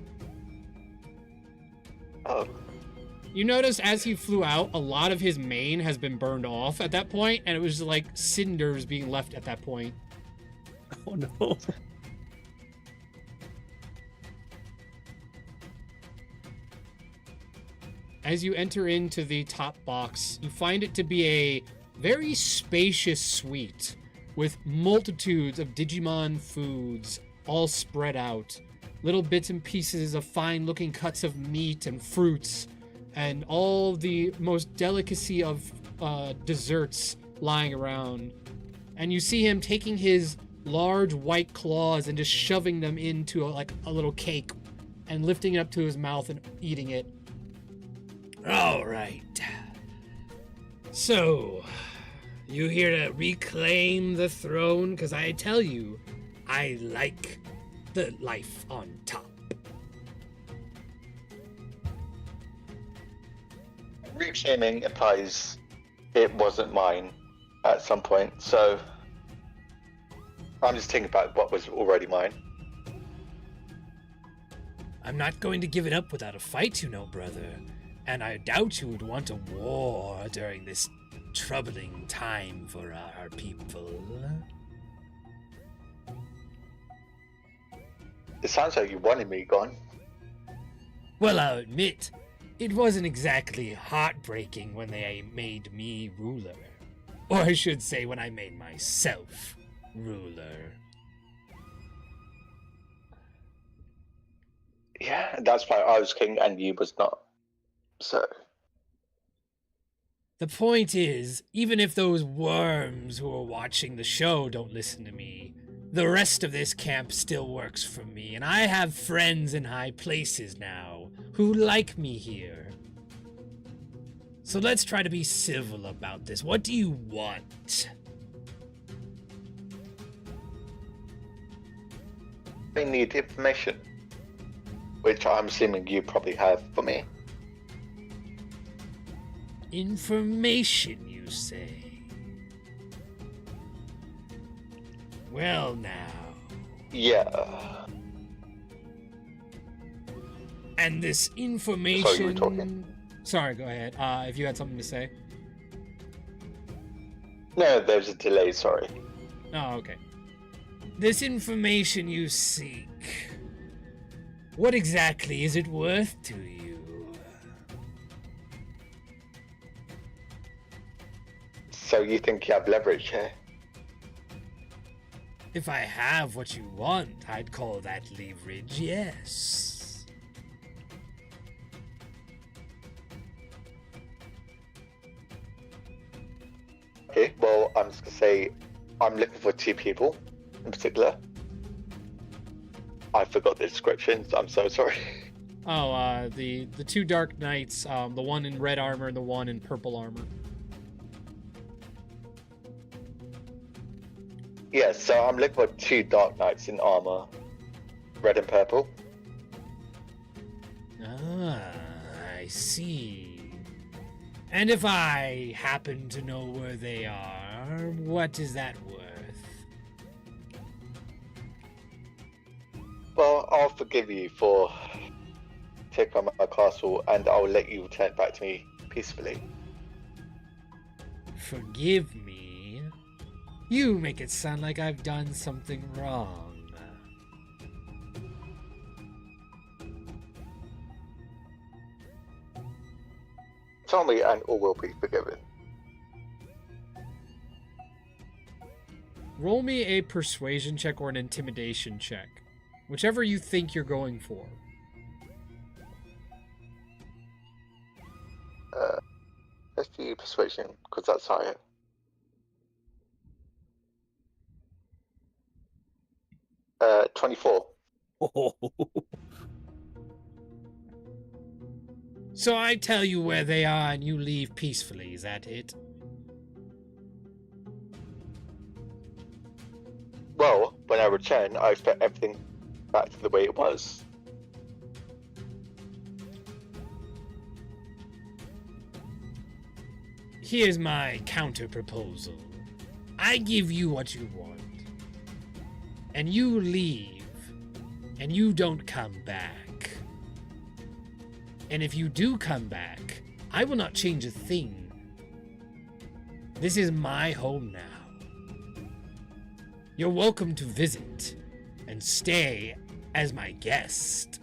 Oh. You notice as he flew out, a lot of his mane has been burned off at that point, and it was like cinders being left at that point. Oh no. As you enter into the top box, you find it to be a very spacious suite with multitudes of Digimon foods all spread out. Little bits and pieces of fine-looking cuts of meat and fruits, and all the most delicacy of desserts lying around. And you see him taking his large white claws and just shoving them into a little cake and lifting it up to his mouth and eating it. All right. So, you here to reclaim the throne? Because I tell you, I like the life on top. Reclaiming implies it wasn't mine at some point, so I'm just thinking about what was already mine. I'm not going to give it up without a fight, you know, brother. And I doubt you would want a war during this troubling time for our people. It sounds like you wanted me gone. Well, I'll admit, it wasn't exactly heartbreaking when they made me ruler. Or I should say, when I made myself ruler. Yeah, that's why I was king and you was not. So, The point is, even if those worms who are watching the show don't listen to me, the rest of this camp still works for me, and I have friends in high places now who like me here. So let's try to be civil about this. What do you want? I need information, which I'm assuming you probably have for me. Information, you say? Well now. Yeah. And this So you were information talking. Sorry, go ahead. If you had something to say. No, there's a delay, sorry. Oh, okay. This information you seek, what exactly is it worth to you? So you think you have leverage here? If I have what you want, I'd call that leverage, yes. Okay, well, I'm just gonna say I'm looking for 2 people in particular. I forgot the descriptions, I'm so sorry. Oh, the two Dark Knights, the one in red armor and the one in purple armor. Yeah, so I'm looking for 2 Dark Knights in armor, red and purple. Ah, I see. And if I happen to know where they are, what is that worth? Well, I'll forgive you for taking on my castle, and I'll let you return it back to me peacefully. Forgive me? You make it sound like I've done something wrong. Tell me, and all will be forgiven. Roll me a persuasion check or an intimidation check. Whichever you think you're going for. Let's do persuasion, because that's higher. Uh, 24. So I tell you where they are and you leave peacefully, is that it? Well, when I return, I expect everything back to the way it was. Here's my counter proposal. I give you what you want. And you leave. And you don't come back. And if you do come back, I will not change a thing. This is my home now. You're welcome to visit and stay as my guest.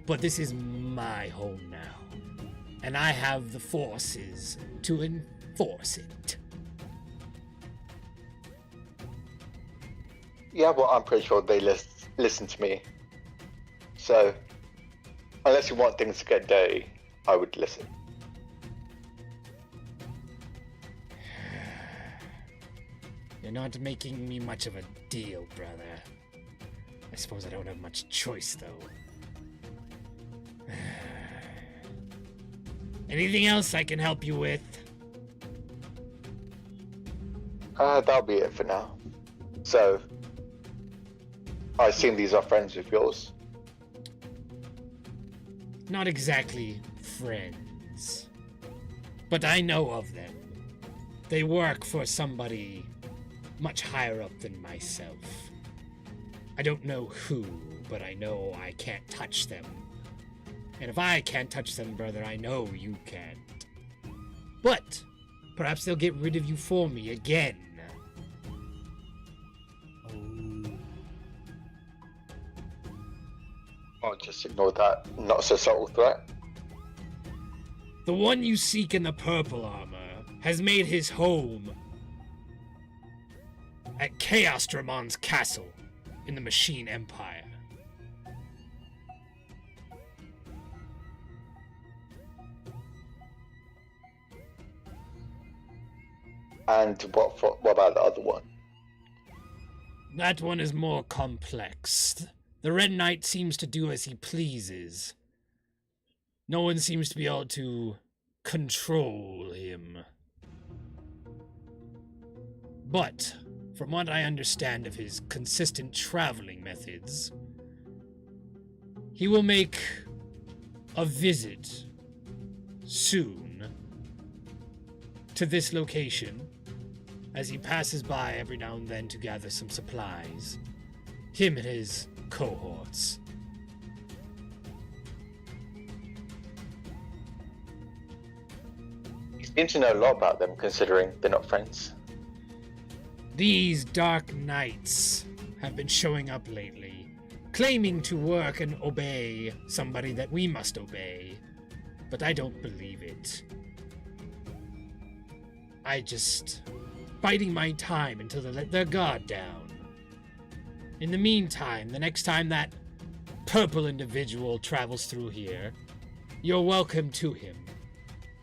But this is my home now. And I have the forces to enforce it. Yeah, well, I'm pretty sure they listen to me. So, unless you want things to get dirty, I would listen. You're not making me much of a deal, brother. I suppose I don't have much choice, though. Anything else I can help you with? That'll be it for now. So, I assume these are friends of yours. Not exactly friends. But I know of them. They work for somebody much higher up than myself. I don't know who, but I know I can't touch them. And if I can't touch them, brother, I know you can't. But perhaps they'll get rid of you for me again. I'll just ignore that not so subtle threat. The one you seek in the purple armor has made his home at Chaosdramon's castle in the Machine Empire. And what about the other one? That one is more complex. The Red Knight seems to do as he pleases. No one seems to be able to control him. But, from what I understand of his consistent traveling methods, he will make a visit soon to this location as he passes by every now and then to gather some supplies. Him and his cohorts. Seem to know a lot about them, considering they're not friends. These dark knights have been showing up lately, claiming to work and obey somebody that we must obey. But I don't believe it. I just biding my time until they let their guard down. In the meantime, the next time that purple individual travels through here, you're welcome to him.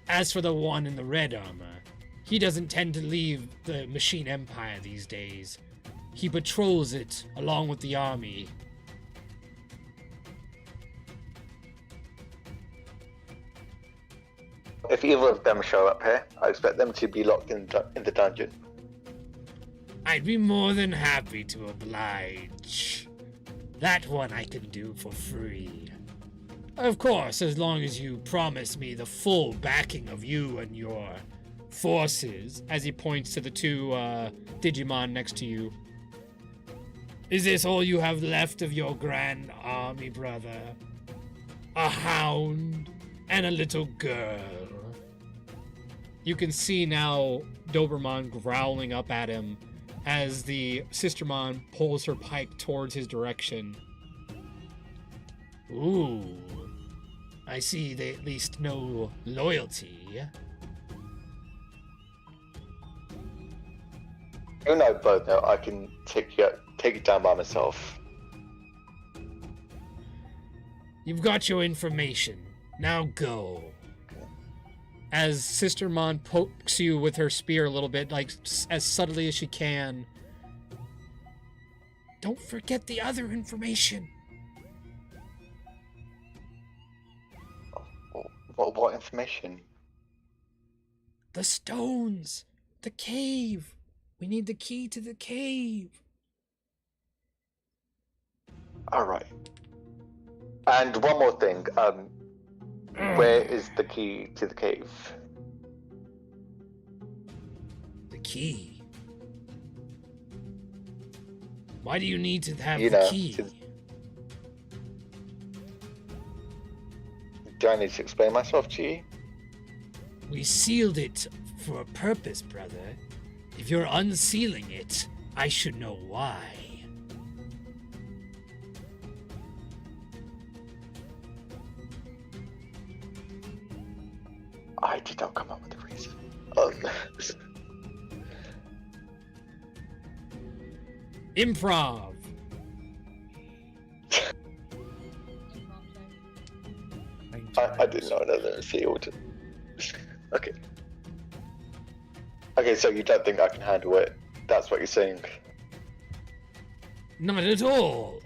As for the one in the red armor, he doesn't tend to leave the Machine Empire these days. He patrols it along with the army. If either of them show up here, I expect them to be locked in the dungeon. I'd be more than happy to oblige. That one I can do for free. Of course, as long as you promise me the full backing of you and your forces, as he points to the two Digimon next to you. Is this all you have left of your grand army, brother? A hound and a little girl. You can see now Doberman growling up at him as the Sistermon pulls her pike towards his direction. Ooh, I see they at least know loyalty. You and I both know I can take you down by myself. You've got your information. Now go. As Sister Mon pokes you with her spear a little bit, like as subtly as she can. Don't forget the other information. What information? The stones. The cave. We need the key to the cave. Alright. And one more thing. Where is the key to the cave? The key? Why do you need to have You the know, key? Do I need to explain myself to you? We sealed it for a purpose, brother. If you're unsealing it, I should know why. I did not come up with a reason. Improv. I didn't know another field. Okay. Okay, so you don't think I can handle it? That's what you're saying. Not at all.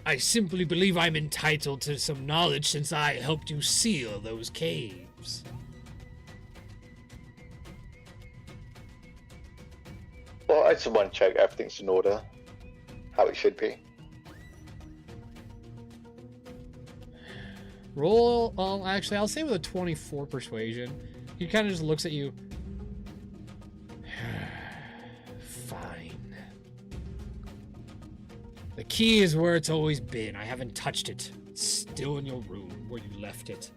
I simply believe I'm entitled to some knowledge since I helped you seal those caves. Well, I just want to check everything's in order. How it should be. Roll, actually, I'll say with a 24 persuasion. He kind of just looks at you. Fine. The key is where it's always been. I haven't touched it. It's still in your room where you left it.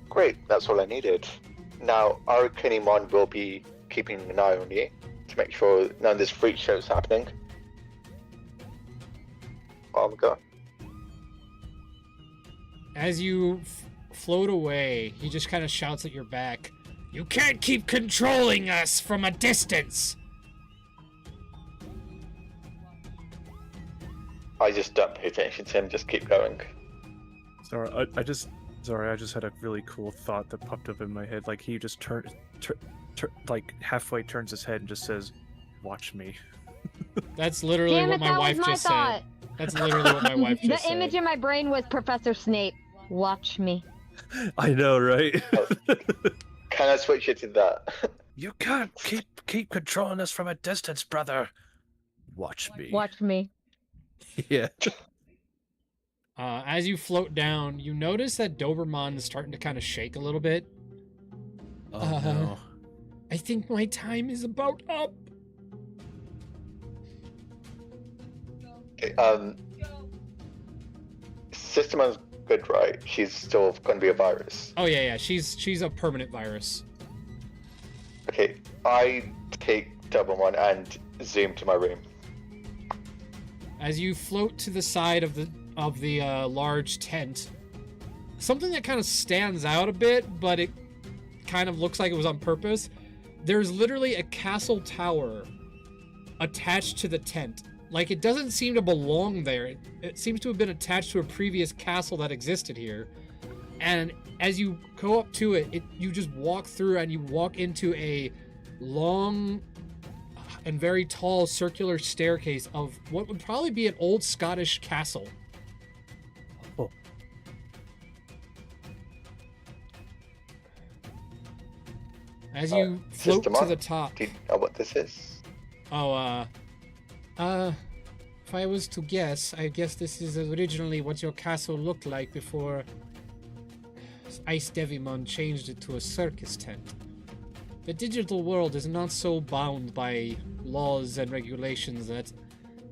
Great, that's all I needed. Now, our Digimon will be keeping an eye on you to make sure none of this freak show is happening. Oh my god. As you float away, he just kind of shouts at your back, "You can't keep controlling us from a distance!" I just don't pay attention to him, just keep going. Sorry, I just had a really cool thought that popped up in my head. Like he just like halfway turns his head and just says, "Watch me." That's literally Damn what it, my that wife was my just thought. said. That's literally what my wife just The said. image in my brain was Professor Snape. Watch me. I know, right? Can I switch it to that? You can't keep controlling us from a distance, brother. Watch me. Watch me. Yeah. As you float down, you notice that Doberman is starting to kind of shake a little bit. Oh no. I think my time is about up. Okay, Sisterman's good, right? She's still going to be a virus. Oh yeah, she's a permanent virus. Okay, I take Doberman and zoom to my room. As you float to the side of the large tent, something that kind of stands out a bit, but it kind of looks like it was on purpose. There's literally a castle tower attached to the tent. Like, it doesn't seem to belong there. It seems to have been attached to a previous castle that existed here. And as you go up to it, you just walk through and you walk into a long and very tall circular staircase of what would probably be an old Scottish castle. Oh. As you float Sister to the Mark, top. do you know what this is? Oh, if I was to guess, I guess this is originally what your castle looked like before Ice Devimon changed it to a circus tent. The digital world is not so bound by laws and regulations that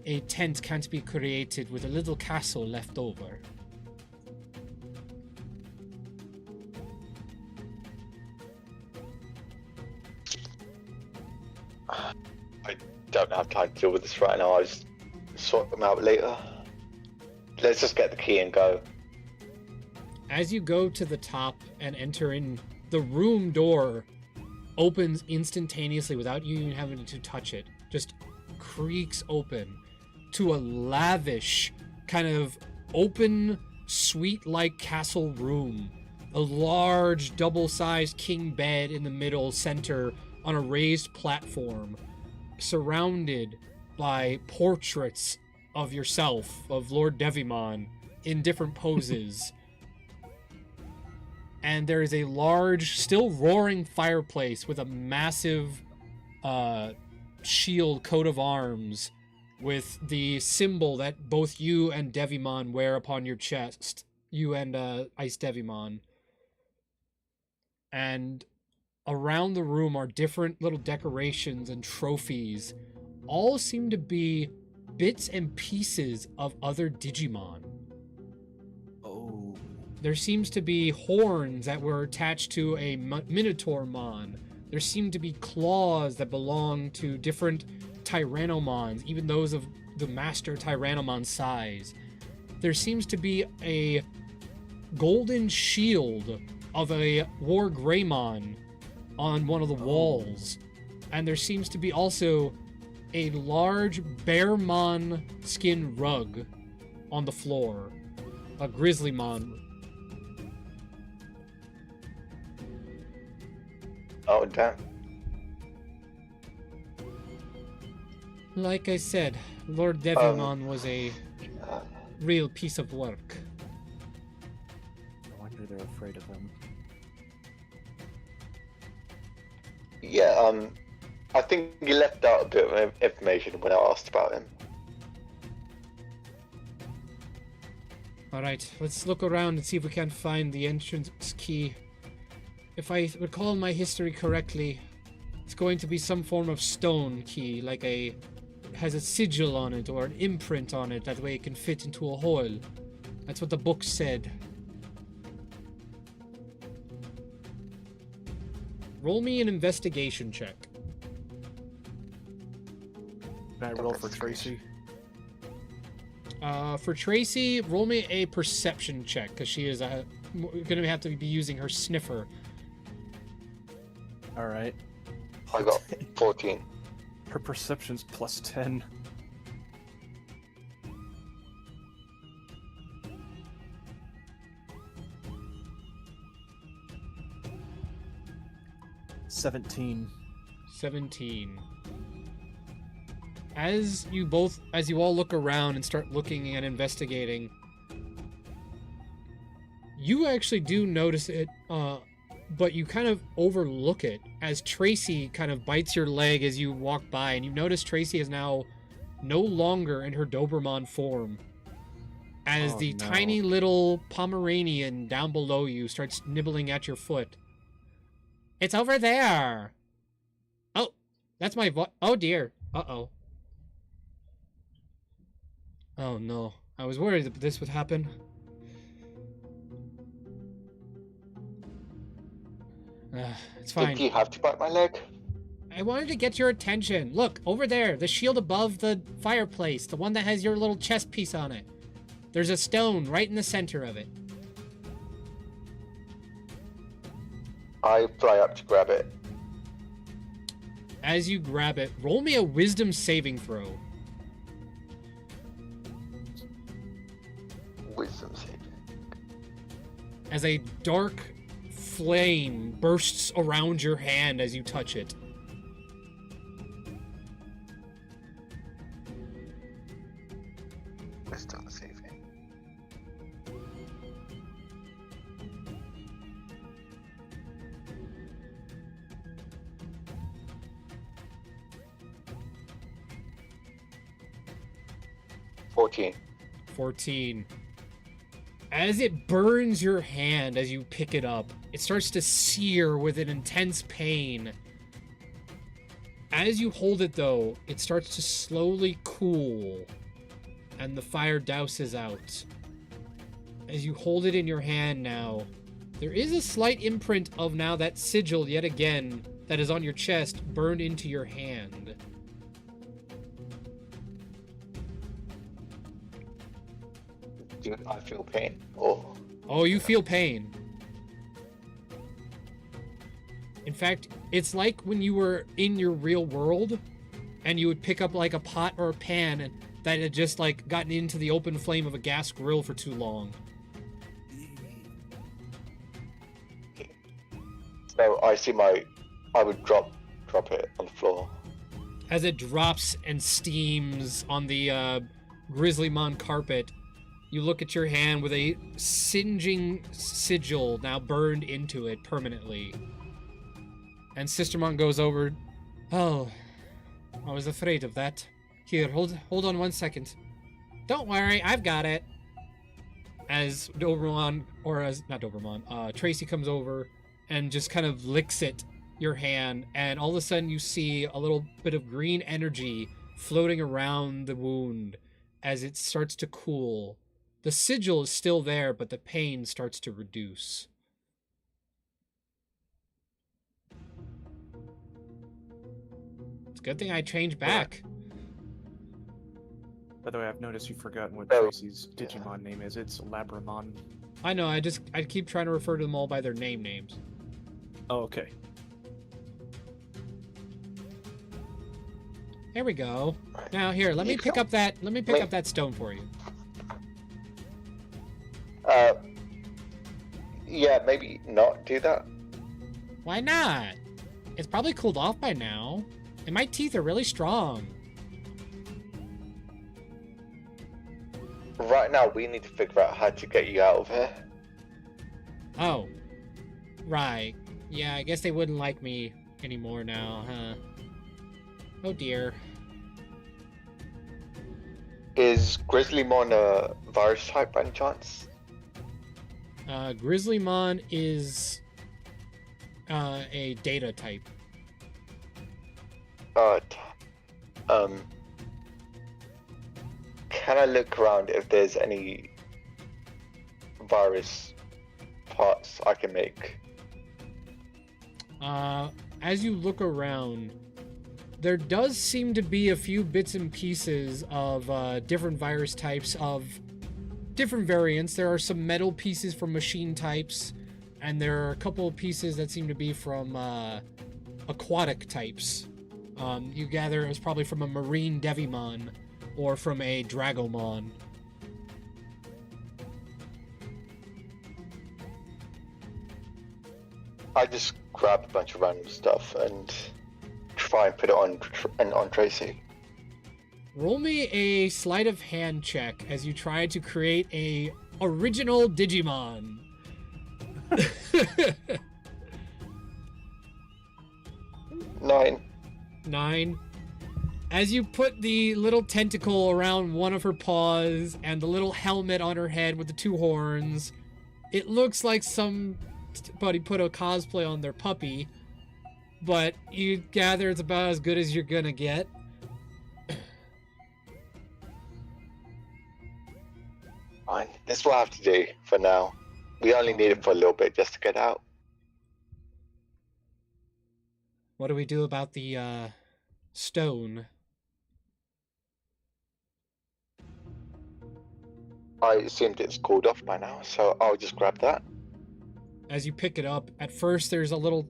a tent can't be created with a little castle left over. I don't have time to deal with this right now. I'll just sort them out later. Let's just get the key and go. As you go to the top and enter in, the room door opens instantaneously without you even having to touch it. Just creaks open to a lavish, kind of open, suite-like castle room. A large, double-sized king bed in the middle center on a raised platform, surrounded by portraits of yourself, of Lord Devimon, in different poses. And there is a large, still roaring fireplace with a massive shield coat of arms with the symbol that both you and Devimon wear upon your chest. You and Ice Devimon. And around the room are different little decorations and trophies. All seem to be bits and pieces of other Digimon. Oh. There seems to be horns that were attached to a Minotaur Mon. There seem to be claws that belong to different Tyrannomons, even those of the Master Tyrannomon size. There seems to be a golden shield of a War Greymon on one of the walls. And there seems to be also a large Bearmon skin rug on the floor. A Grizzlymon. Oh, damn. Like I said, Lord Devimon was a real piece of work. No wonder they're afraid of him. Yeah, I think you left out a bit of information when I asked about him. Alright, let's look around and see if we can find the entrance key. If I recall my history correctly, it's going to be some form of stone key, like has a sigil on it or an imprint on it, that way it can fit into a hole. That's what the book said. Roll me an investigation check. Can I roll for Tracy? For Tracy, roll me a perception check, because she is going to have to be using her sniffer. Alright. I got 14. Her perception's plus 10. $17. 17. As you all look around and start looking and investigating, you actually do notice it, but you kind of overlook it as Tracy kind of bites your leg as you walk by, and you notice Tracy is now no longer in her Doberman form. As the tiny little Pomeranian down below you starts nibbling at your foot. It's over there! Oh, that's my voice. Oh dear. Uh-oh. Oh no. I was worried that this would happen. It's Did fine. you have to bite my leg? I wanted to get your attention. Look, over there, the shield above the fireplace, the one that has your little chest piece on it. There's a stone right in the center of it. I fly up to grab it. As you grab it, roll me a wisdom saving throw. Wisdom saving. As a dark flame bursts around your hand as you touch it. Wisdom saving. $14. 14. As it burns your hand as you pick it up, it starts to sear with an intense pain. As you hold it, though, it starts to slowly cool, and the fire douses out. As you hold it in your hand now, there is a slight imprint of now that sigil yet again that is on your chest burned into your hand. Do I feel pain? Or Oh, you feel pain. In fact, it's like when you were in your real world and you would pick up like a pot or a pan and that had just like gotten into the open flame of a gas grill for too long. so I would drop it on the floor. As it drops and steams on the Grizzlymon carpet, you look at your hand with a singeing sigil now burned into it permanently. And Sistermon goes over. Oh, I was afraid of that. Here, hold on 1 second. Don't worry, I've got it. As Dobermon, or as, not Dobermon, Tracy comes over and just kind of licks it, your hand, and all of a sudden you see a little bit of green energy floating around the wound as it starts to cool. The sigil is still there, but the pain starts to reduce. It's a good thing I changed back. By the way, I've noticed you've forgotten what Oh, Tracy's Digimon name is. It's Labramon. I know, I keep trying to refer to them all by their names. Oh, okay. There we go. Right. Now here, let me You pick go. up that stone for you. Yeah, maybe not do that. Why not? It's probably cooled off by now. And my teeth are really strong. Right now, we need to figure out how to get you out of here. Oh. Right. Yeah, I guess they wouldn't like me anymore now, huh? Oh dear. Is Grizzlymon a virus type by any chance? Grizzlymon is a data type. Can I look around if there's any virus parts I can make? As you look around, there does seem to be a few bits and pieces of different virus types of different variants. There are some metal pieces from machine types, and there are a couple of pieces that seem to be from aquatic types. You gather it was probably from a marine Devimon or from a Dragomon. I just grab a bunch of random stuff and try and put it on Tracy. Roll me a sleight of hand check as you try to create a original Digimon. 9. As you put the little tentacle around one of her paws and the little helmet on her head with the 2 horns, it looks like somebody put a cosplay on their puppy, but you gather it's about as good as you're gonna get. Fine. This will have to do for now. We only need it for a little bit just to get out. What do we do about the stone? I assumed it's cooled off by now, so I'll just grab that. As you pick it up, at first there's a little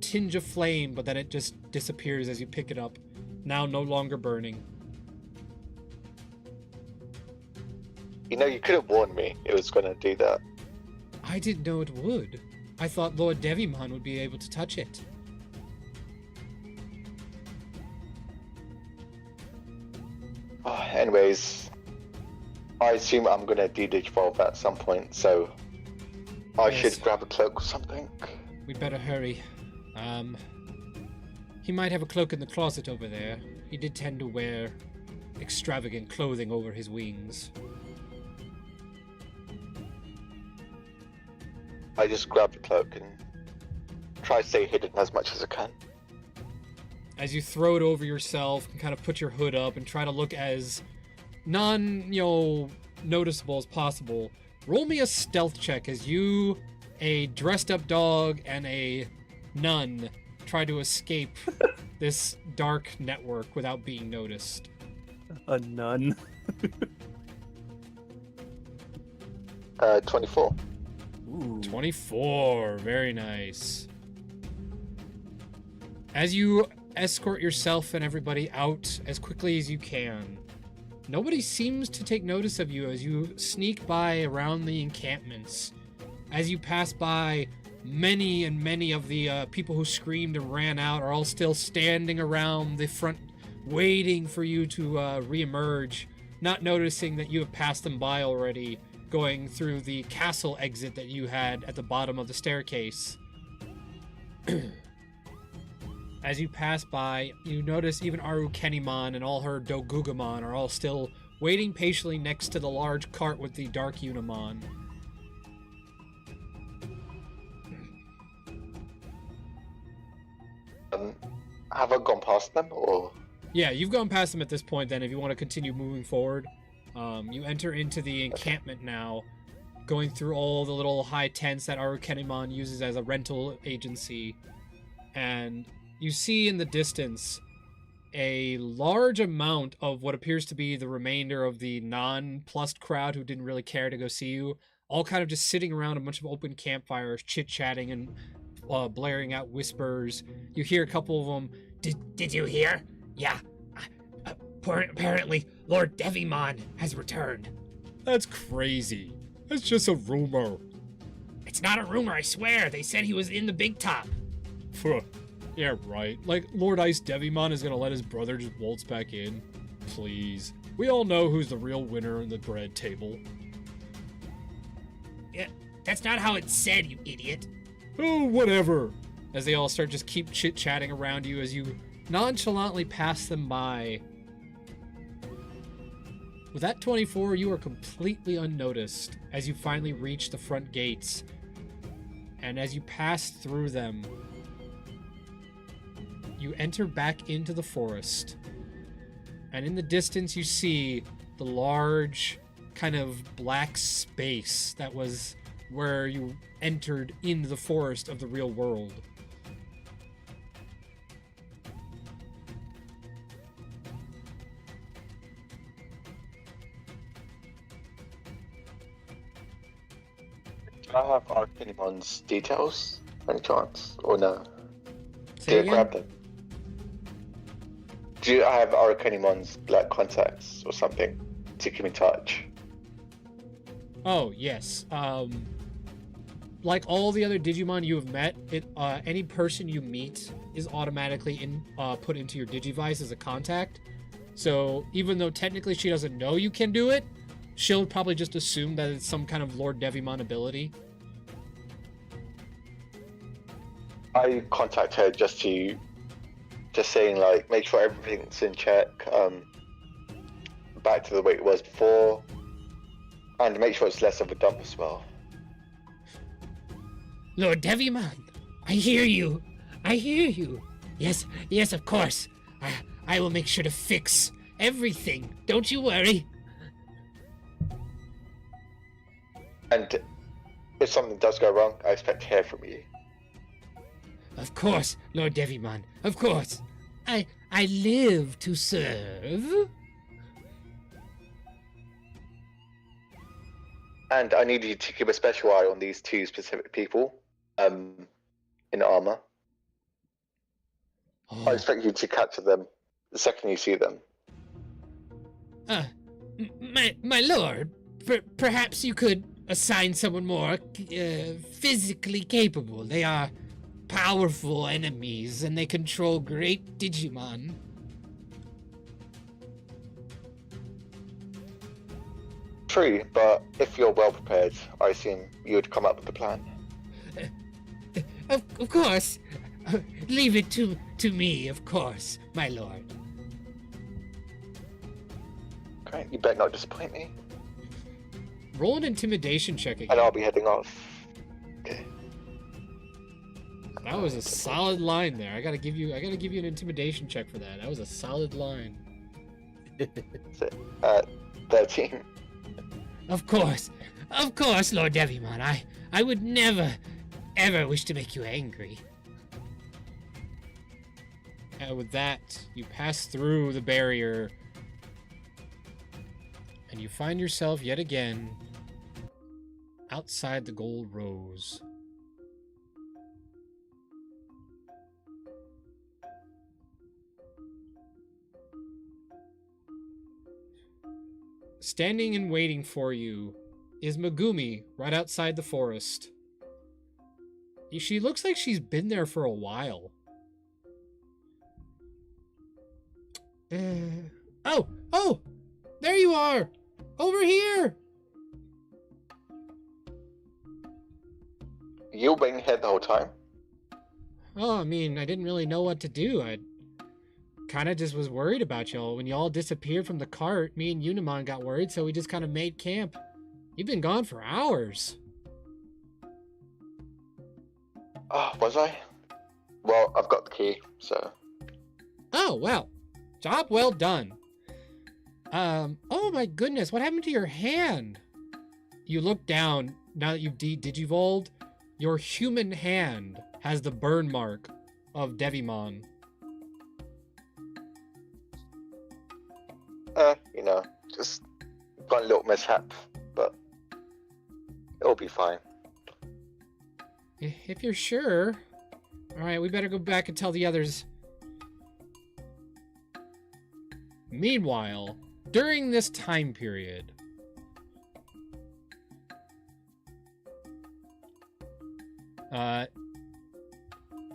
tinge of flame, but then it just disappears as you pick it up. Now no longer burning. You know, you could have warned me it was going to do that. I didn't know it would. I thought Lord Devimon would be able to touch it. Anyways, I assume I'm going to de-digivolve at some point, so I Yes. should grab a cloak or something. We'd better hurry. He might have a cloak in the closet over there. He did tend to wear extravagant clothing over his wings. I just grab the cloak and try to stay hidden as much as I can. As you throw it over yourself and kind of put your hood up and try to look as noticeable as possible, roll me a stealth check as you, a dressed up dog, and a nun try to escape this dark network without being noticed. A nun. 24. Ooh. 24, very nice. As you escort yourself and everybody out as quickly as you can, nobody seems to take notice of you as you sneak by around the encampments. As you pass by, many and many of the people who screamed and ran out are all still standing around the front, waiting for you to re-emerge, not noticing that you have passed them by already, going through the castle exit that you had at the bottom of the staircase. As you pass by, you notice even Aru Kenimon and all her Dogugamon are all still waiting patiently next to the large cart with the Dark Unimon. Have I gone past them, or...? Yeah, you've gone past them at this point then if you want to continue moving forward. You enter into the encampment now, going through all the little high tents that Aru Kenimon uses as a rental agency. And you see in the distance a large amount of what appears to be the remainder of the non-plussed crowd who didn't really care to go see you, all kind of just sitting around a bunch of open campfires, chit-chatting and blaring out whispers. You hear a couple of them, Did you hear? Yeah. Apparently, Lord Devimon has returned. That's crazy. That's just a rumor. It's not a rumor, I swear. They said he was in the big top. Yeah, right. Like, Lord Ice Devimon is gonna let his brother just waltz back in? Please. We all know who's the real winner in the bread table. Yeah, that's not how it's said, you idiot. Oh, whatever. As they all start just keep chit-chatting around you as you nonchalantly pass them by. With that 24, you are completely unnoticed as you finally reach the front gates. And as you pass through them, you enter back into the forest. And in the distance, you see the large kind of black space that was where you entered into the forest of the real world. Do I have Arcanimon's details, by any chance, or no? Say Did I again? grab them? Do I have Arcanimon's like contacts or something to keep in touch? Oh, yes. Like all the other Digimon you have met, any person you meet is automatically put into your Digivice as a contact. So even though technically she doesn't know you can do it, she'll probably just assume that it's some kind of Lord Devimon ability. I contact her just saying like make sure everything's in check, back to the way it was before, and make sure it's less of a dump as well. Lord Devimon, I hear you. I hear you. Yes, of course. I will make sure to fix everything. Don't you worry. And if something does go wrong, I expect to hear from you. Of course, Lord Devimon. Of course. I live to serve. And I need you to keep a special eye on these two specific people in armor. I Oh, expect you to capture them the second you see them. my lord, perhaps you could assign someone more physically capable. They are powerful enemies, and they control great Digimon. True, but if you're well prepared, I assume you would come up with a plan. Of course. Leave it to me, of course, my lord. Okay, you better not disappoint me. Roll an intimidation check And again. I'll be heading off. Okay. That was a solid line there. I gotta give you an intimidation check for that. That was a solid line. 13. Of course, Lord Devimon. I would never, ever wish to make you angry. With that, you pass through the barrier, and you find yourself yet again outside the Gold Rose. Standing and waiting for you is Megumi right outside the forest. She looks like she's been there for a while. Oh, there you are, over here. You've been here the whole time? Oh, I mean, I didn't really know what to do. I kind of just was worried about y'all. When y'all disappeared from the cart, me and Unimon got worried, so we just kind of made camp. You've been gone for hours. Oh, was I? Well, I've got the key, so... Oh, well. Job well done. Oh my goodness, what happened to your hand? You look down, now that you've digivolved, your human hand has the burn mark of Devimon. Just got a little mishap, but it'll be fine. If you're sure. Alright, we better go back and tell the others. Meanwhile, during this time period,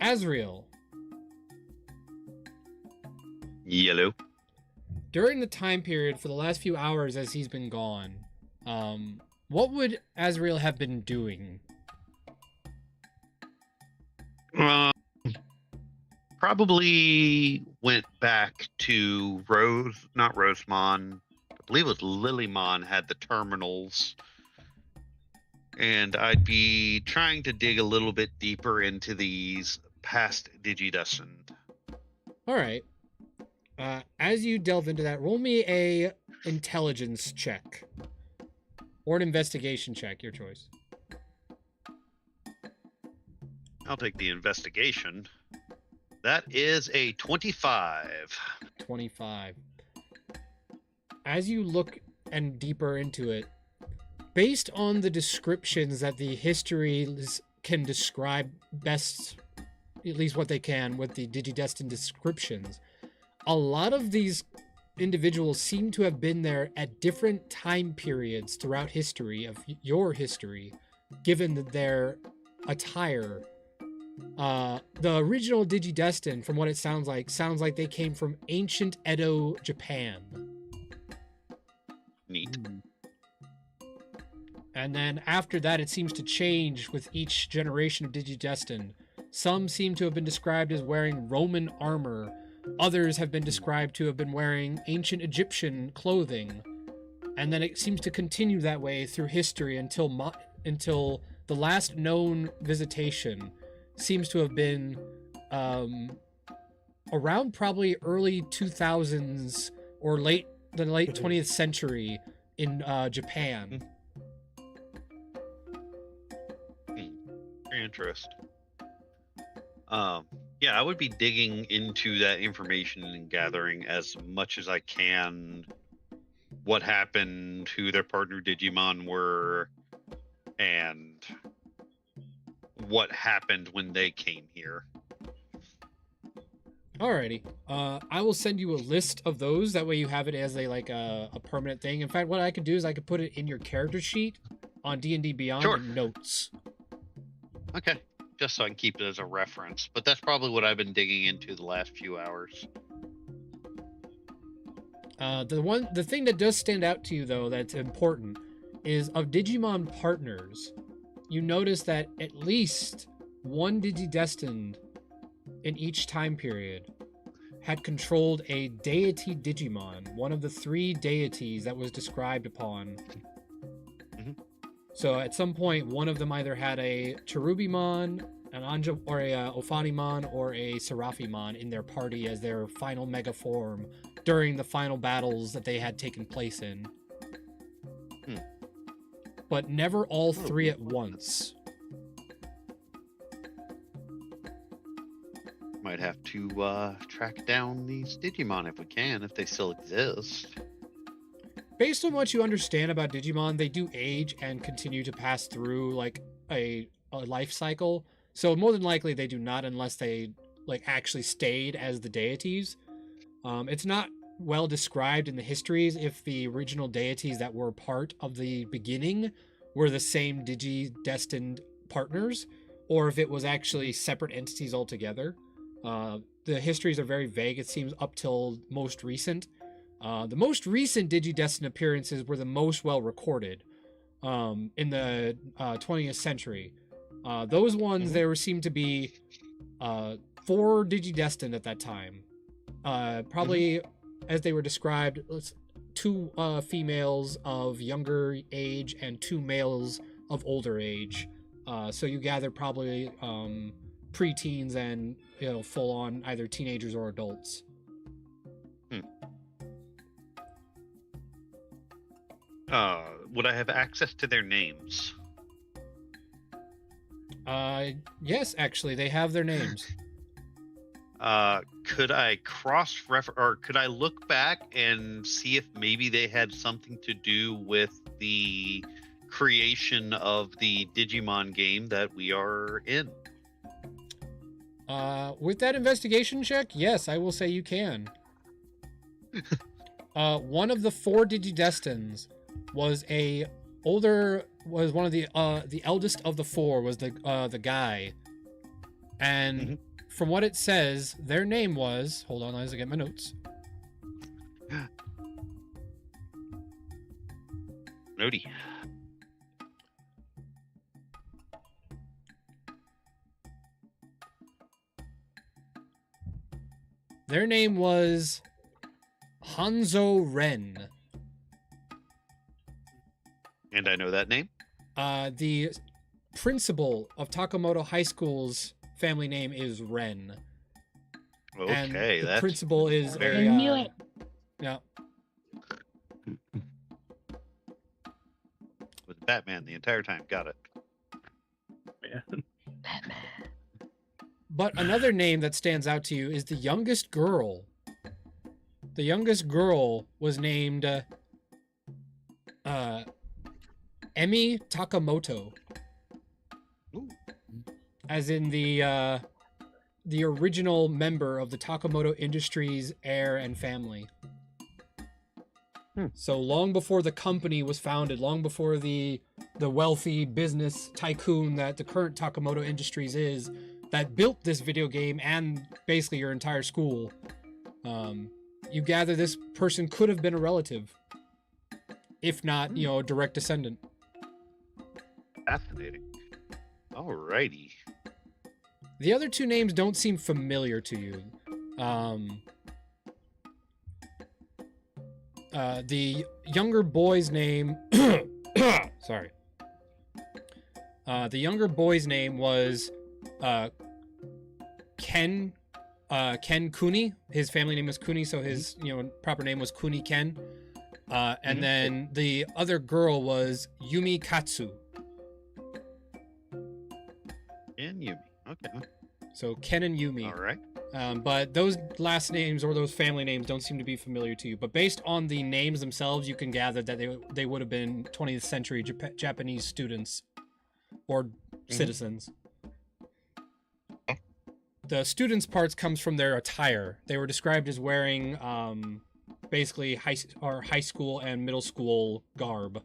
Azrael, Yellow. during the time period for the last few hours as he's been gone, what would Azrael have been doing? Probably went back to not Rosemon. I believe it was Lilymon had the terminals. And I'd be trying to dig a little bit deeper into these past Digidestined. All right. As you delve into that, roll me a intelligence check or an investigation check, your choice. I'll take the investigation. That is a 25. 25. As you look and deeper into it, based on the descriptions that the history can describe best, at least what they can with the Digidestined descriptions, a lot of these individuals seem to have been there at different time periods throughout history of your history, given their attire. The original Digidestined, from what it sounds like they came from ancient Edo, Japan. Neat. And then after that, it seems to change with each generation of Digidestined. Some seem to have been described as wearing Roman armor. Others have been described to have been wearing ancient Egyptian clothing. And then it seems to continue that way through history until the last known visitation seems to have been around probably early 2000s or the late 20th century in Japan. Very interesting. Yeah, I would be digging into that information and gathering as much as I can. What happened, who their partner Digimon were, and what happened when they came here. Alrighty. I will send you a list of those. That way you have it as a permanent thing. In fact, what I could do is I could put it in your character sheet on D&D Beyond Sure. in notes. Okay, just so I can keep it as a reference. But that's probably what I've been digging into the last few hours. The thing that does stand out to you though that's important is of Digimon partners. You notice that at least one Digidestined in each time period had controlled a deity Digimon, one of the 3 deities that was described upon. Mhm. So at some point, one of them either had a Cherubimon, an Anja, or a Ophanimon, or a Seraphimon in their party as their final mega form during the final battles that they had taken place in. But never all 3 at once. Might have to track down these Digimon if we can, if they still exist. Based on what you understand about Digimon, they do age and continue to pass through like a life cycle. So more than likely they do not, unless they like actually stayed as the deities. It's not well described in the histories if the original deities that were part of the beginning were the same Digi-destined partners, or if it was actually separate entities altogether. The histories are very vague, it seems, up till most recent. The most recent Digidestined appearances were the most well recorded in the 20th century. Those ones, there seemed to be 4 Digidestined at that time. Probably, as they were described, 2 females of younger age and 2 males of older age. So you gather probably preteens and full on either teenagers or adults. Would I have access to their names? Yes, actually, they have their names. Could I could I look back and see if maybe they had something to do with the creation of the Digimon game that we are in? With that investigation check, yes, I will say you can. One of the 4 Digidestins was one of the eldest of the 4 was the guy, and from what it says, their name was, hold on as I get my notes. Nody. Their name was Hanzo Ren. And I know that name. The principal of Takamoto High School's family name is Ren. Okay, and the that's principal is very- I knew it. Yeah. With Batman the entire time. Got it. Man. But another name that stands out to you is the youngest girl. The youngest girl was named Emi Takamoto. Ooh. As in the original member of the Takamoto Industries heir and family. So long before the company was founded, long before the wealthy business tycoon that the current Takamoto Industries is, that built this video game and basically your entire school, you gather this person could have been a relative, if not, a direct descendant. Fascinating. Alrighty. The other 2 names don't seem familiar to you. The younger boy's name... Sorry. The younger boy's name was Ken Kuni. His family name was Kuni, so his proper name was Kuni Ken. And then the other girl was Yumi Katsu. And Yumi. Okay. So Ken and Yumi. All right. But those last names or those family names don't seem to be familiar to you. But based on the names themselves, you can gather that they would have been 20th century Japanese students or citizens. The students' parts comes from their attire. They were described as wearing basically high school and middle school garb.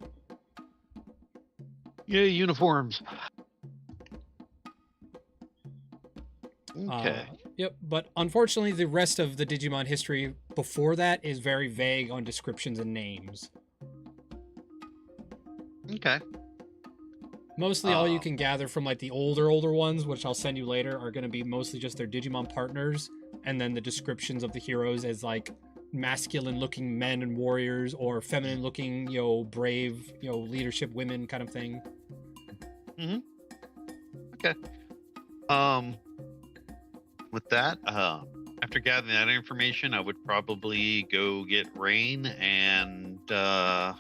Yeah, uniforms. Okay. Yep, but unfortunately, the rest of the Digimon history before that is very vague on descriptions and names. Okay. Mostly all you can gather from like the older ones, which I'll send you later, are going to be mostly just their Digimon partners, and then the descriptions of the heroes as like masculine-looking men and warriors, or feminine-looking, brave, leadership women kind of thing. Mm-hmm. Okay. With that, after gathering that information, I would probably go get Rain and kind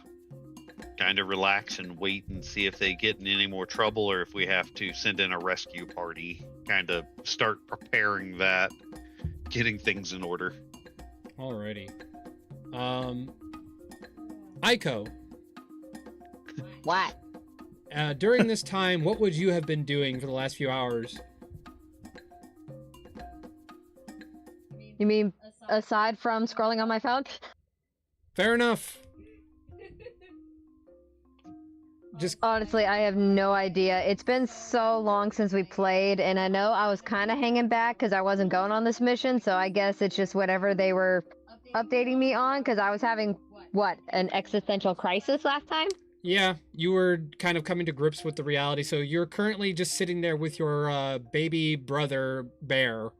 of relax and wait and see if they get in any more trouble, or if we have to send in a rescue party. Kind of start preparing that, getting things in order. Alrighty. Aiko, What? during this time, what would you have been doing for the last few hours? You mean aside from scrolling on my phone? Fair enough. Just Honestly, I have no idea. It's been so long since we played, and I know I was kind of hanging back because I wasn't going on this mission, so I guess it's just whatever they were updating me on, because I was having, an existential crisis last time? yeah, you were kind of coming to grips with the reality. So you're currently just sitting there with your baby brother bear,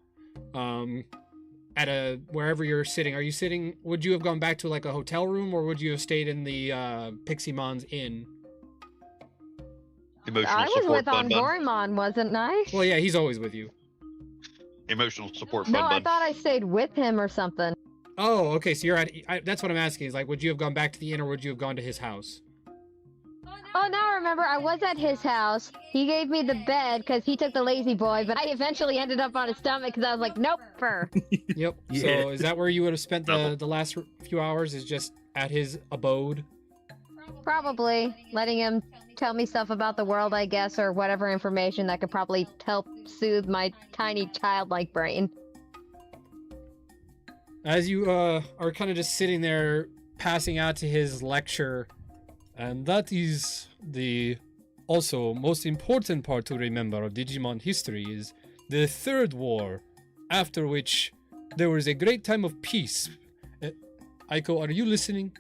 at wherever you're sitting. Are you sitting? Would you have gone back to like a hotel room, or would you have stayed in the Pixiemon's inn? Emotional I was support with bun bun. Angorimon, wasn't I? Well, yeah, he's always with you. Emotional support No, bun I bun. thought I stayed with him or something. Oh, okay. So you're that's what I'm asking. Is like, would you have gone back to the inn, or would you have gone to his house? Oh, now I remember, I was at his house. He gave me the bed because he took the lazy boy, but I eventually ended up on his stomach because I was like, nope, fur. Yep. Yeah. So is that where you would have spent the last few hours? Is just at his abode? Probably. Letting him tell me stuff about the world, I guess, or whatever information that could probably help soothe my tiny childlike brain. As you are kind of just sitting there passing out to his lecture, and that is the also most important part to remember of Digimon history is the Third War, after which there was a great time of peace. Aiko, are you listening?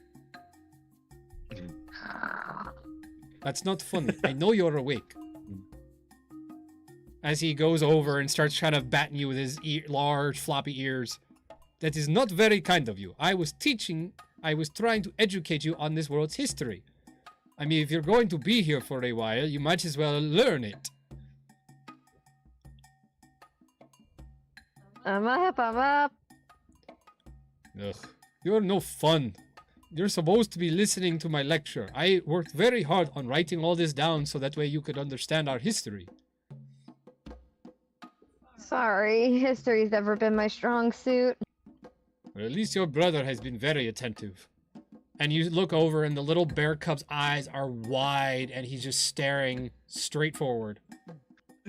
That's not funny. I know you're awake. As he goes over and starts kind of batting you with his large floppy ears. That is not very kind of you. I was trying to educate you on this world's history. I mean, if you're going to be here for a while, you might as well learn it. I'm up. Ugh, you're no fun. You're supposed to be listening to my lecture. I worked very hard on writing all this down so that way you could understand our history. Sorry, history's never been my strong suit. Or at least your brother has been very attentive. And you look over and the little bear cub's eyes are wide and he's just staring straight forward.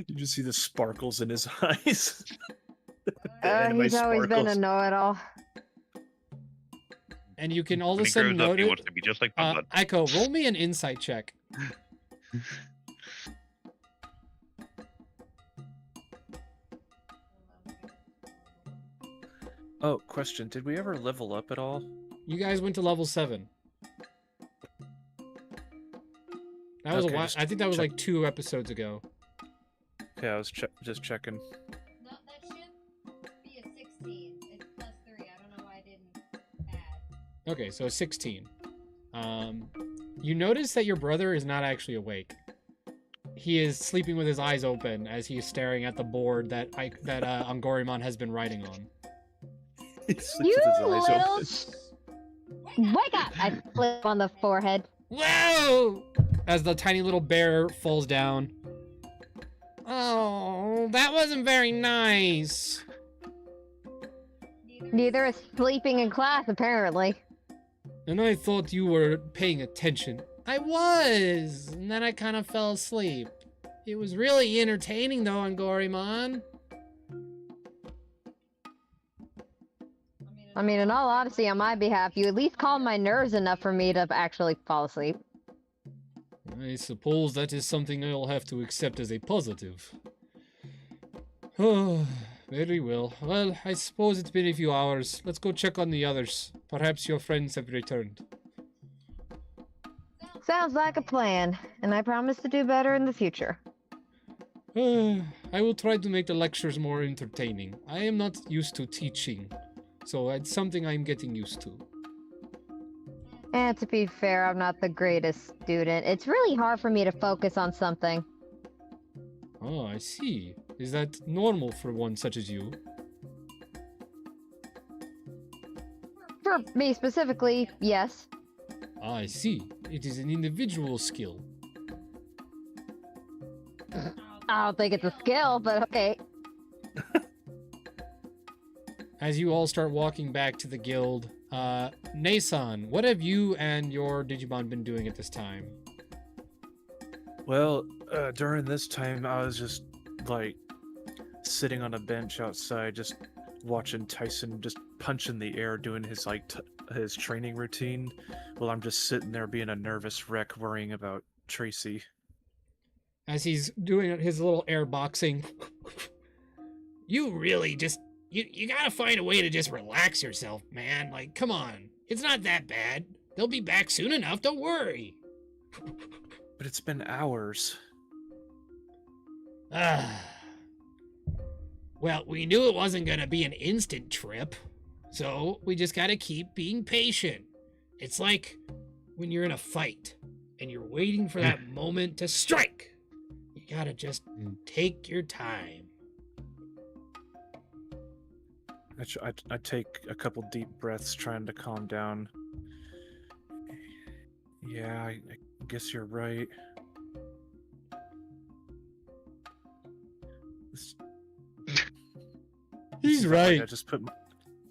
You just see the sparkles in his eyes. The anime He's always been a sparkles. know-it-all. And you can all of When a he sudden grows up, he notice... wants to be just like Bun Bun. Aiko, roll me an insight check. Oh, question. Did we ever level up at all? You guys went to level 7. That was Okay, a while. just I think that was check. like 2 episodes ago. Okay, I was just checking. No, that should be a 16. It's plus 3. I don't know why I didn't add. Okay, so 16. You notice that your brother is not actually awake. He is sleeping with his eyes open as he is staring at the board that Angorimon has been writing on. He sleeps You with his eyes little... Wake up! I flip on the forehead. Whoa! As the tiny little bear falls down. Oh, that wasn't very nice. Neither is sleeping in class, apparently. And I thought you were paying attention. I was, and then I kind of fell asleep. It was really entertaining though, Angorimon. I mean, in all honesty, on my behalf, you at least calmed my nerves enough for me to actually fall asleep. I suppose that is something I'll have to accept as a positive. Oh, very well. Well, I suppose it's been a few hours. Let's go check on the others. Perhaps your friends have returned. Sounds like a plan, and I promise to do better in the future. I will try to make the lectures more entertaining. I am not used to teaching, so it's something I'm getting used to. And to be fair, I'm not the greatest student. It's really hard for me to focus on something. Oh, I see. Is that normal for one such as you? For me specifically, yes. I see. It is an individual skill. I don't think it's a skill, but okay. As you all start walking back to the guild, Nason, what have you and your Digimon been doing at this time? Well, during this time, I was just, like, sitting on a bench outside, just watching Tyson just punch in the air, doing his, like, his training routine, while I'm just sitting there being a nervous wreck, worrying about Tracy. As he's doing his little air boxing. You really just... You gotta find a way to just relax yourself, man. Like, come on. It's not that bad. They'll be back soon enough, don't worry. But it's been hours. Well, we knew it wasn't gonna be an instant trip, so we just gotta keep being patient. It's like when you're in a fight and you're waiting for that moment to strike. You gotta just take your time. I take a couple deep breaths, trying to calm down. Yeah, I guess you're right. He's I right. just put my,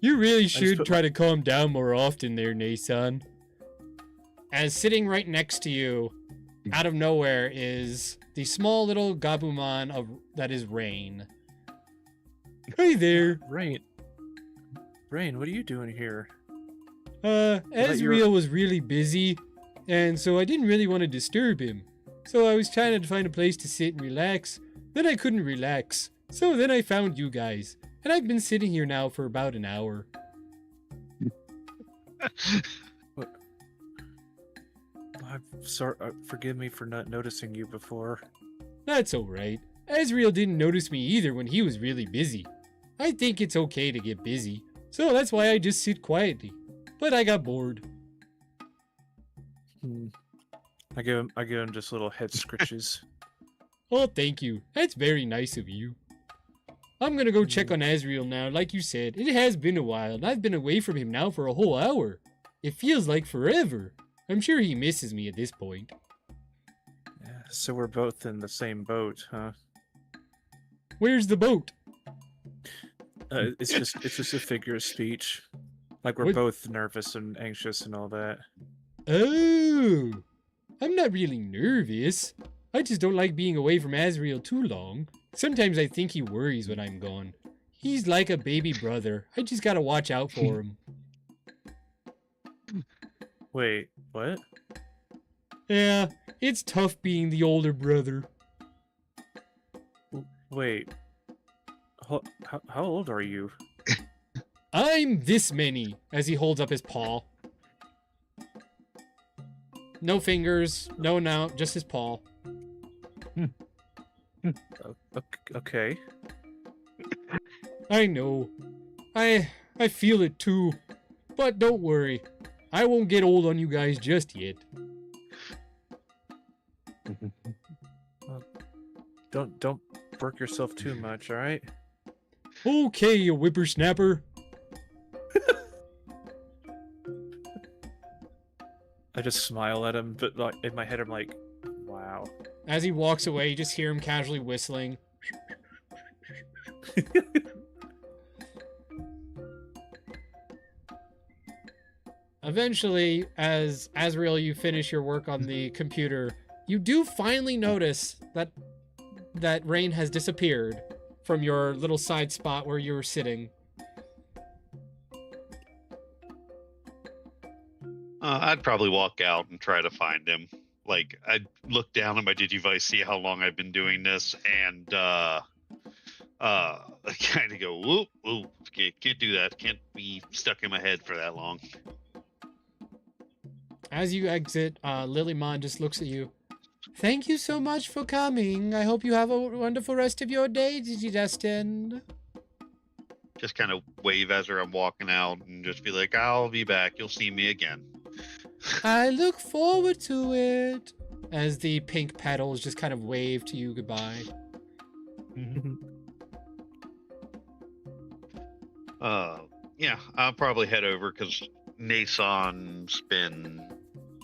You really just should put try to calm down more often there, Nason. As sitting right next to you, out of nowhere, is the small little Gabumon that is Rain. Hey there. Rain, what are you doing here? Ezreal was really busy, and so I didn't really want to disturb him. So I was trying to find a place to sit and relax. Then I couldn't relax. So then I found you guys. And I've been sitting here now for about an hour. I'm sorry. Forgive me for not noticing you before. That's alright. Ezreal didn't notice me either when he was really busy. I think it's okay to get busy. So that's why I just sit quietly. But I got bored. I give him just little head scritches. Oh, thank you. That's very nice of you. I'm gonna go check on Ezreal now, like you said. It has been a while, and I've been away from him now for a whole hour. It feels like forever. I'm sure he misses me at this point. Yeah, so we're both in the same boat, huh? Where's the boat? It's just a figure of speech. Like we're both nervous and anxious and all that. Oh, I'm not really nervous. I just don't like being away from Ezreal too long. Sometimes I think he worries when I'm gone. He's like a baby brother. I just gotta watch out for him. Wait, what? Yeah, it's tough being the older brother. Wait. How old are you? I'm this many, as he holds up his paw. No fingers, no, just his paw. Okay. I know. I feel it too. But don't worry. I won't get old on you guys just yet. Don't work yourself too much, alright? Okay, you whippersnapper. I just smile at him, but like in my head I'm like, wow. As he walks away, you just hear him casually whistling. Eventually, as Azrael, you finish your work on the computer, you do finally notice that Rain has disappeared from your little side spot where you were sitting. I'd probably walk out and try to find him. Like, I'd look down at my Digivice, see how long I've been doing this, and kind of go, whoop, can't do that. Can't be stuck in my head for that long. As you exit, Lilymon just looks at you. Thank you so much for coming. I hope you have a wonderful rest of your day, Digidestined. Just kind of wave as I'm walking out and just be like, I'll be back. You'll see me again. I look forward to it. As the pink petals just kind of wave to you goodbye. Yeah, I'll probably head over because Nason's been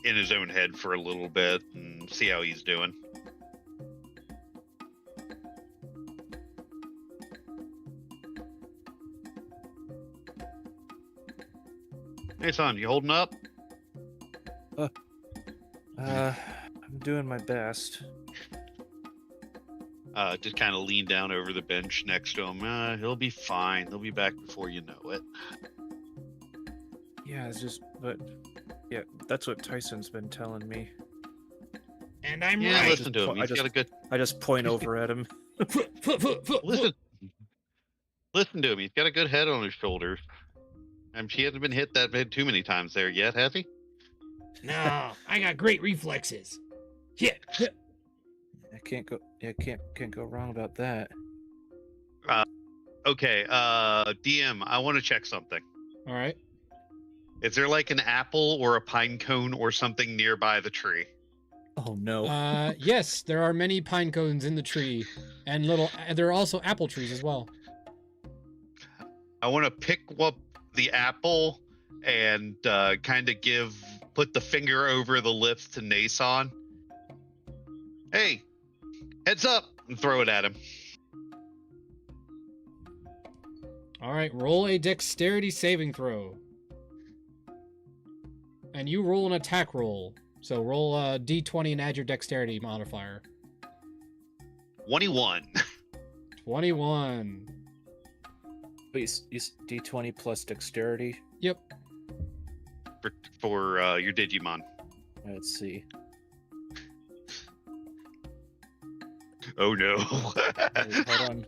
in his own head for a little bit and see how he's doing. Nason, you holding up? I'm doing my best. Just kind of lean down over the bench next to him. He'll be fine. He'll be back before you know it. Yeah, yeah, that's what Tyson's been telling me. And I'm Yeah, right. listen to him. He's got a good. I just point over at him. Listen to him. He's got a good head on his shoulders. He hasn't been hit that bad too many times there yet, has he? No, I got great reflexes. Yeah. I can't go wrong about that. Okay, DM, I want to check something. All right. Is there like an apple or a pine cone or something nearby the tree? Oh no. Yes, there are many pine cones in the tree, and there are also apple trees as well. I want to pick up the apple and kind of put the finger over the lips to Nason. Hey, heads up, and throw it at him. All right, roll a dexterity saving throw. And you roll an attack roll. So roll a d20 and add your dexterity modifier. 21. 21. Wait, D20 plus dexterity? Yep. For your Digimon. Let's see. Oh no. Wait, hold on.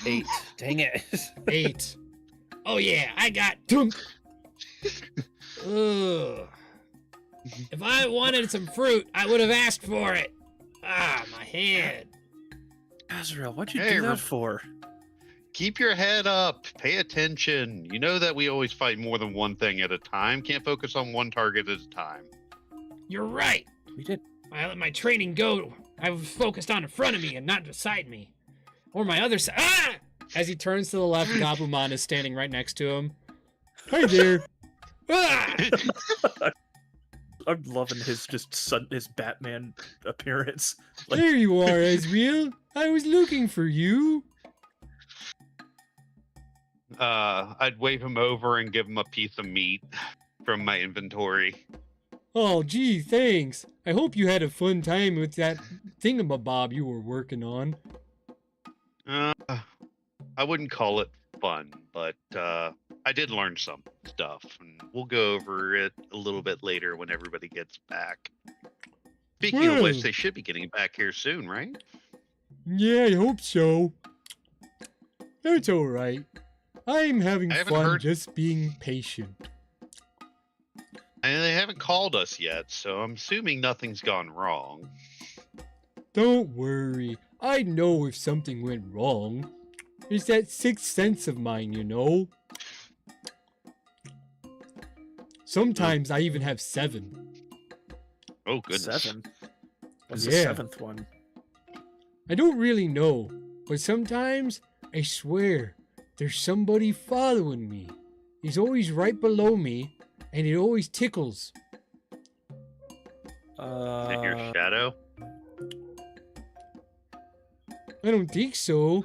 8. Dang it. 8. Oh yeah, I got dunk. Ugh. If I wanted some fruit, I would have asked for it. Ah, my head. Azrael, what'd you do that for? Keep your head up. Pay attention. You know that we always fight more than one thing at a time. Can't focus on one target at a time. You're right. We did. I let my training go. I was focused on in front of me and not beside me. Or my other side. Ah! As he turns to the left, Gabumon is standing right next to him. Hi there. Ah! I'm loving his Batman appearance. There you are, Azrael. I was looking for you. I'd wave him over and give him a piece of meat from my inventory. Oh, gee, thanks. I hope you had a fun time with that thingamabob you were working on. I wouldn't call it fun, but I did learn some stuff, and we'll go over it a little bit later when everybody gets back. Speaking of which, they should be getting back here soon, right? Yeah, I hope so. That's all right. I'm having fun just being patient. And they haven't called us yet, so I'm assuming nothing's gone wrong. Don't worry. I know if something went wrong. It's that sixth sense of mine, you know. Sometimes I even have 7. Oh, goodness. 7? What's the 7th one? I don't really know, but sometimes, I swear, there's somebody following me. He's always right below me, and it always tickles. And your shadow? I don't think so.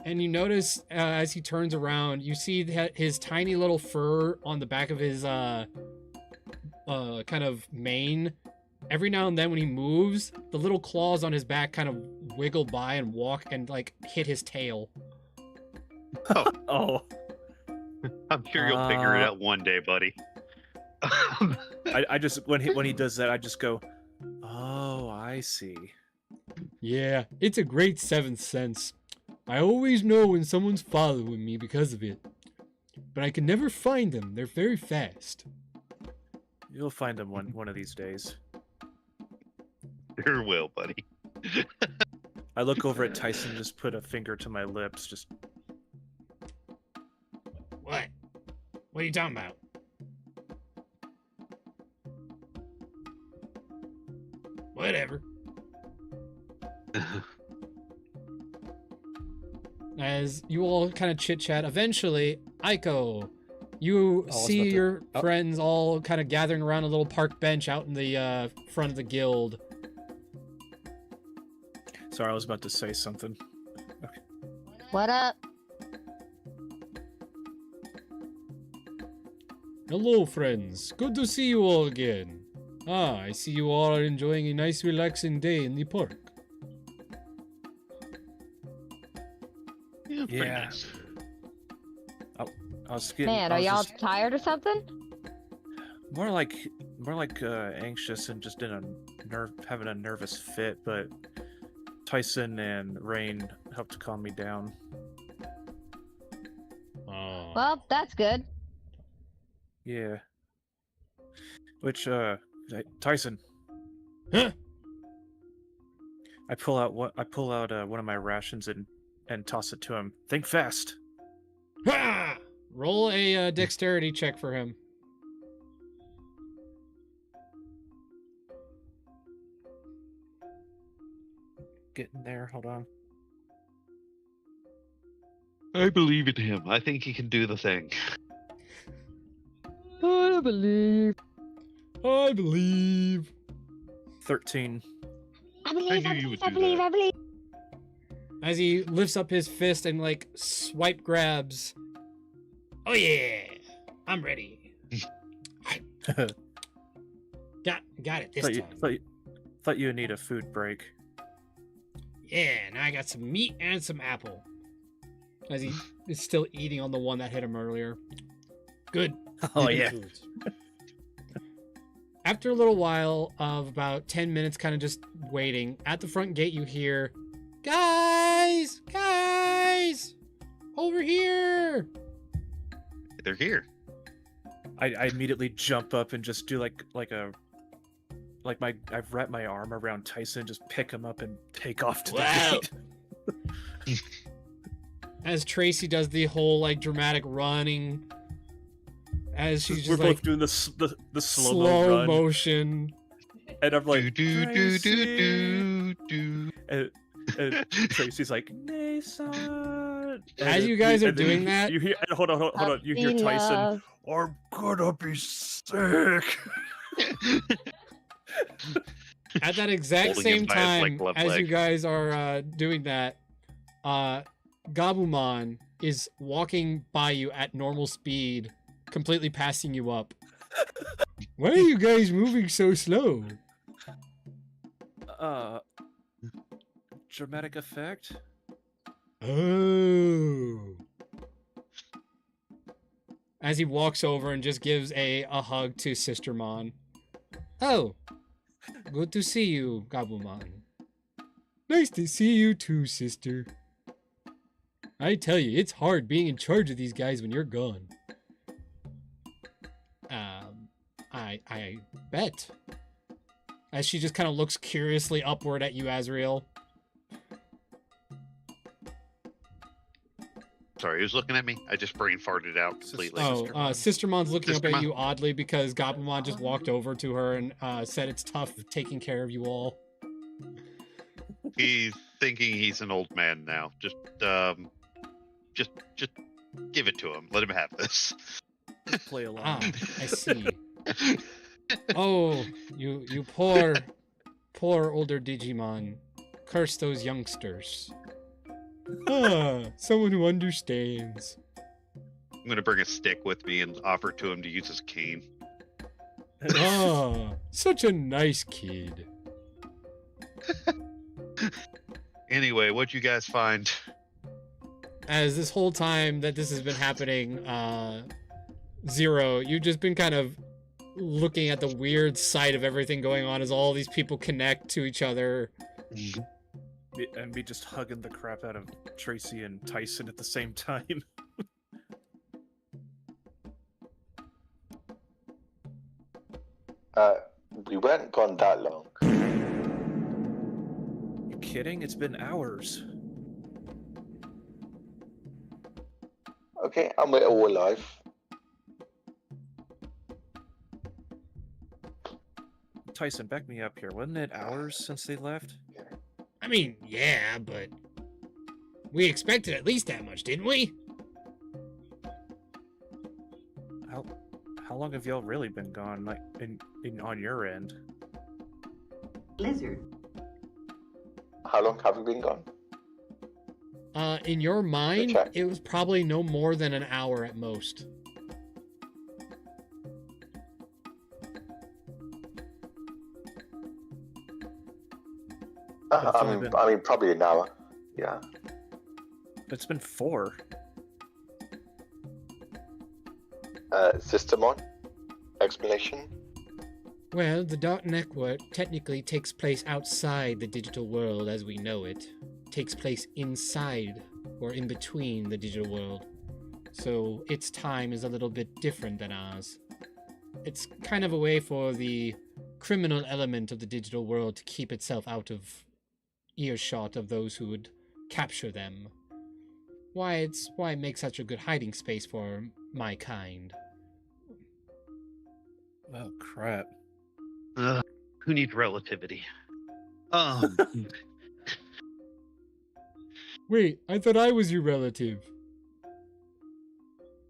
And you notice as he turns around, you see his tiny little fur on the back of his kind of mane. Every now and then when he moves, the little claws on his back kind of wiggle by and walk and like hit his tail. Oh, I'm sure you'll figure it out one day, buddy. I just when he does that, I just go, oh, I see. Yeah, it's a great seventh sense. I always know when someone's following me because of it. But I can never find them. They're very fast. You'll find them one of these days. Sure will, buddy. I look over at Tyson, just put a finger to my lips, just What? What are you talking about? Whatever. As you all kind of chit chat, eventually, Aiko, you see your friends all kind of gathering around a little park bench out in the front of the guild. sorry, I was about to say something. What up? Hello, friends. Good to see you all again. Ah, I see you all are enjoying a nice, relaxing day in the park. Yeah, pretty Yeah. nice. I was getting, Man, I are was y'all just tired or something? more like anxious and just in a having a nervous fit, but Tyson and Rain helped calm me down. Oh. Well, that's good. Yeah. Which Tyson, Huh? I pull out one of my rations and toss it to him. Think fast. Ha! Roll a dexterity check for him. Getting there. Hold on. I believe in him. I think he can do the thing. I believe. I believe. 13. I believe. I I knew you believe. would I do believe. that. I believe. As he lifts up his fist and like swipe grabs. Oh yeah, I'm ready. Got it this time. Thought you would need a food break. Yeah, now I got some meat and some apple. As he is still eating on the one that hit him earlier. Good. Oh Good yeah. foods. After a little while of about 10 minutes kind of just waiting, at the front gate you hear, Guys! Guys! Over here! They're here. I immediately jump up and just do I've wrapped my arm around Tyson, just pick him up and take off to Wow. the gate. As Tracy does the whole like dramatic running. As she's We're just like both doing the slow slow run, motion. and I'm like, do do Tracy. do do. And Tracy's like, Mason. As you guys are and then doing that- you hear. Hold on. You hear Puppy Tyson. love. I'm gonna be sick. At that exact Holding same him by his, like, time left as you leg. guys are doing that, Gabumon is walking by you at normal speed, completely passing you up. Why are you guys moving so slow? Dramatic effect. Oh. As he walks over and just gives a hug to Sister Mon. Oh, good to see you, Gabumon. Nice to see you too, sister. I tell you, it's hard being in charge of these guys when you're gone. I bet. As she just kind of looks curiously upward at you, Azrael. Sorry, who's looking at me? I just brain farted out completely. Oh, Sister Mon's looking Sister up at Mon. you oddly because Gabumon just walked over to her and said it's tough taking care of you all. He's thinking he's an old man now. Just give it to him. Let him have this. Just play along. Ah, I see. Oh, you poor older Digimon. Curse those youngsters. Someone who understands. I'm gonna bring a stick with me and offer it to him to use as cane. Such a nice kid. Anyway, what'd you guys find? As this whole time that this has been happening, Zero, you've just been kind of looking at the weird sight of everything going on as all these people connect to each other. And me just hugging the crap out of Tracy and Tyson at the same time. We weren't gone that long. You kidding? It's been hours. Okay, and we're all alive. Tyson, back me up here. Wasn't it hours since they left? I mean, yeah, but we expected at least that much, didn't we? How long have y'all really been gone? Like in on your end? Lizard. How long have we been gone? In your mind, check. it was probably no more than an hour at most. It's only been- I mean, probably an hour. Yeah. It's been 4. System on? Explanation? Well, the Dark Network technically takes place outside the digital world as we know it. Takes place inside or in between the digital world. So its time is a little bit different than ours. It's kind of a way for the criminal element of the digital world to keep itself out of earshot of those who would capture them. Why it makes such a good hiding space for my kind. Oh crap. Who needs relativity? Wait, I thought I was your relative.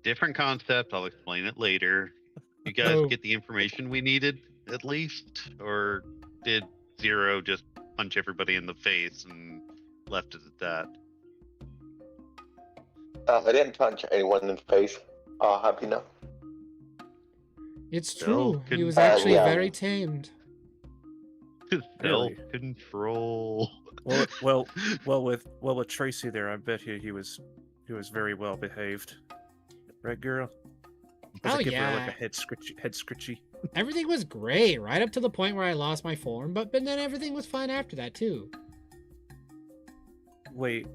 Different concept. I'll explain it later. You guys Oh. get the information we needed, at least? Or did Zero just punch everybody in the face and left it at that? I didn't punch anyone in the face. Happy now. It's Still true. He couldn't- was actually yeah. very tamed. Self-control. Well, with Tracy there, I bet he was very well behaved. Right, girl? Does Oh, it give her yeah. like a head scritchy? Everything was great, right up to the point where I lost my form, but then everything was fine after that, too. Wait,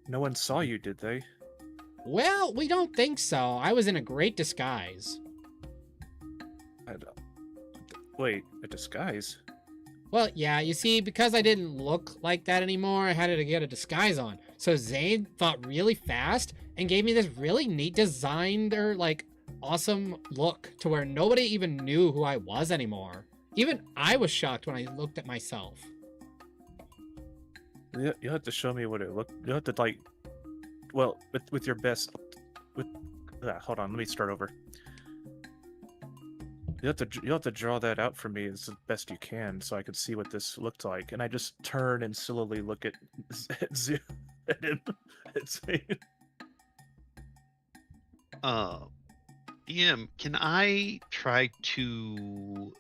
no one saw you, did they? Well, we don't think so. I was in a great disguise. Wait, a disguise? Well, yeah, you see, because I didn't look like that anymore, I had to get a disguise on. So Zane thought really fast and gave me this really neat designed or, like, awesome look to where nobody even knew who I was anymore. Even I was shocked when I looked at myself. You'll have to show me what it looked. You'll have to like, well, with your best. Hold on, let me start over. You'll have to draw that out for me as best you can, so I could see what this looked like. And I just turn and slowly look at Zane. DM, can I try to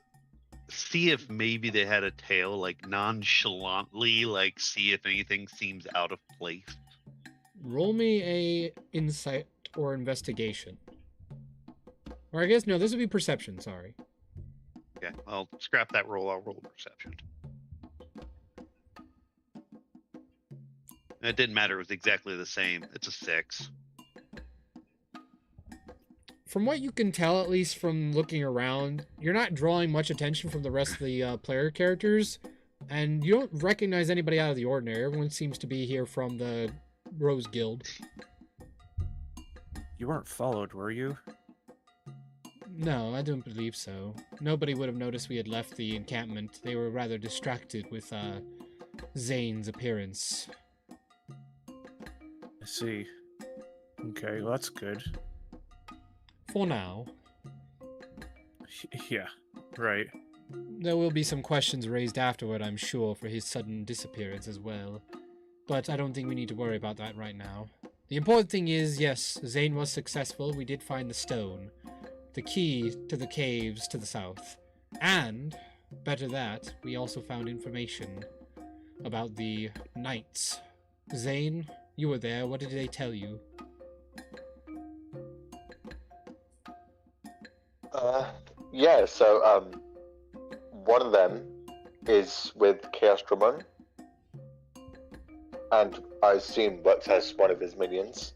see if maybe they had a tail, like nonchalantly, like see if anything seems out of place? Roll me a insight or investigation. Or I guess, no, this would be perception, sorry. Okay, I'll scrap that roll. I'll roll perception. It didn't matter. It was exactly the same. It's a 6. From what you can tell, at least from looking around, you're not drawing much attention from the rest of the player characters, and you don't recognize anybody out of the ordinary. Everyone seems to be here from the Rose Guild. You weren't followed, were you? No, I don't believe so. Nobody would have noticed we had left the encampment. They were rather distracted with Zane's appearance. I see. Okay, well, that's good. For now. Yeah, right. There will be some questions raised afterward, I'm sure, for his sudden disappearance as well. but I don't think we need to worry about that right now. The important thing is, yes, Zane was successful. We did find the stone, the key to the caves to the south. And, better that, we also found information about the knights. Zane, you were there. What did they tell you? Yeah, so, one of them is with Chaos Dramon, and I assume works as one of his minions.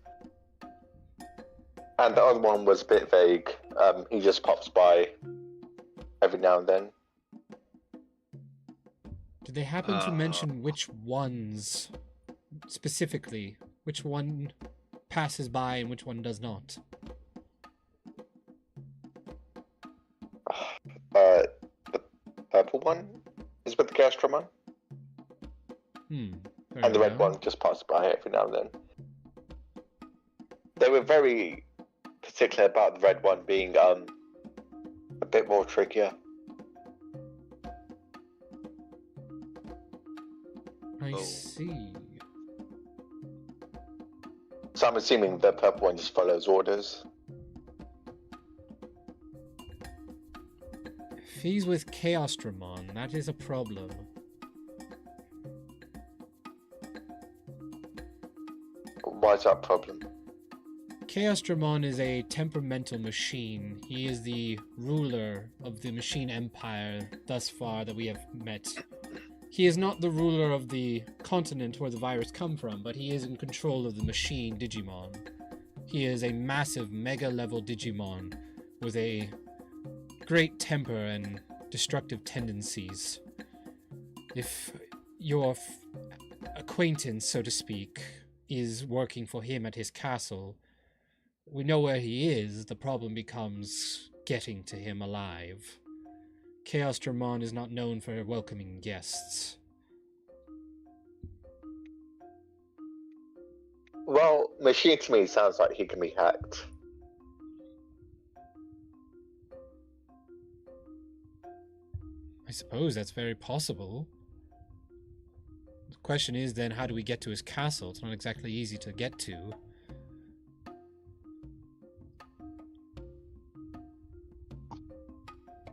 And the other one was a bit vague. He just pops by every now and then. Did they happen to mention which ones, specifically? Which one passes by and which one does not? The purple one is with the Chaos Dramon, Very and the red well. one just passes by every now and then. They were very particular about the red one being a bit more trickier. I Oh. see. So I'm assuming the purple one just follows orders. If he's with Chaos Dramon, that is a problem. Why is that a problem? Chaos Dramon is a temperamental machine. He is the ruler of the machine empire thus far that we have met. He is not the ruler of the continent where the virus come from, but he is in control of the machine Digimon. He is a massive mega level Digimon with a great temper and destructive tendencies. If your acquaintance, so to speak, is working for him at his castle, we know where he is. The problem becomes getting to him alive. Chaos Dramon is not known for welcoming guests. Well, machine to me sounds like he can be hacked. I suppose that's very possible. The question is then, how do we get to his castle? It's not exactly easy to get to.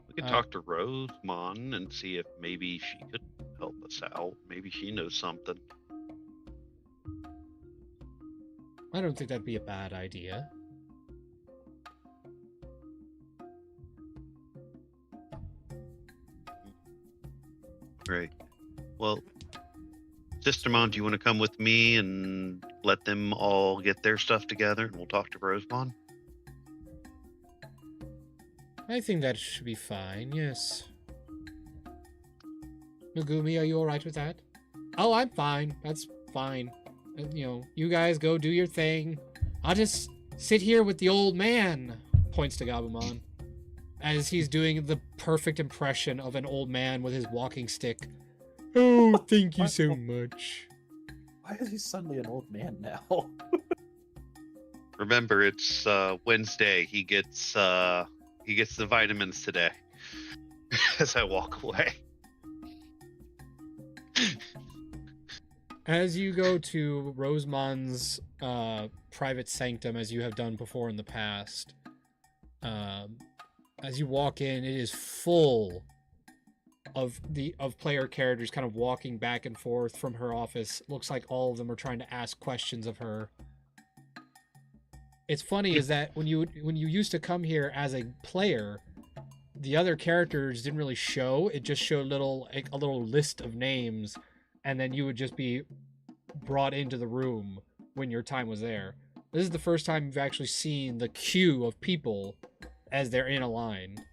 We could talk to Rosemon and see if maybe she could help us out. Maybe she knows something. I don't think that'd be a bad idea. Great. Well, Sistermon, do you want to come with me and let them all get their stuff together and we'll talk to Rosemon? I think that should be fine, yes. Megumi, are you alright with that? Oh, I'm fine. That's fine. You know, you guys go do your thing. I'll just sit here with the old man, points to Gabumon, as he's doing the perfect impression of an old man with his walking stick. Oh, thank you so much. Why is he suddenly an old man now? Remember, it's Wednesday. He gets the vitamins today. As I walk away. As you go to Rosemon's private sanctum, as you have done before in the past, as you walk in, it is full of player characters kind of walking back and forth from her office. Looks like all of them are trying to ask questions of her. It's funny is that when you used to come here as a player, the other characters didn't really show. It just showed a little list of names, and then you would just be brought into the room when your time was there. This is the first time you've actually seen the queue of people as they're in a line.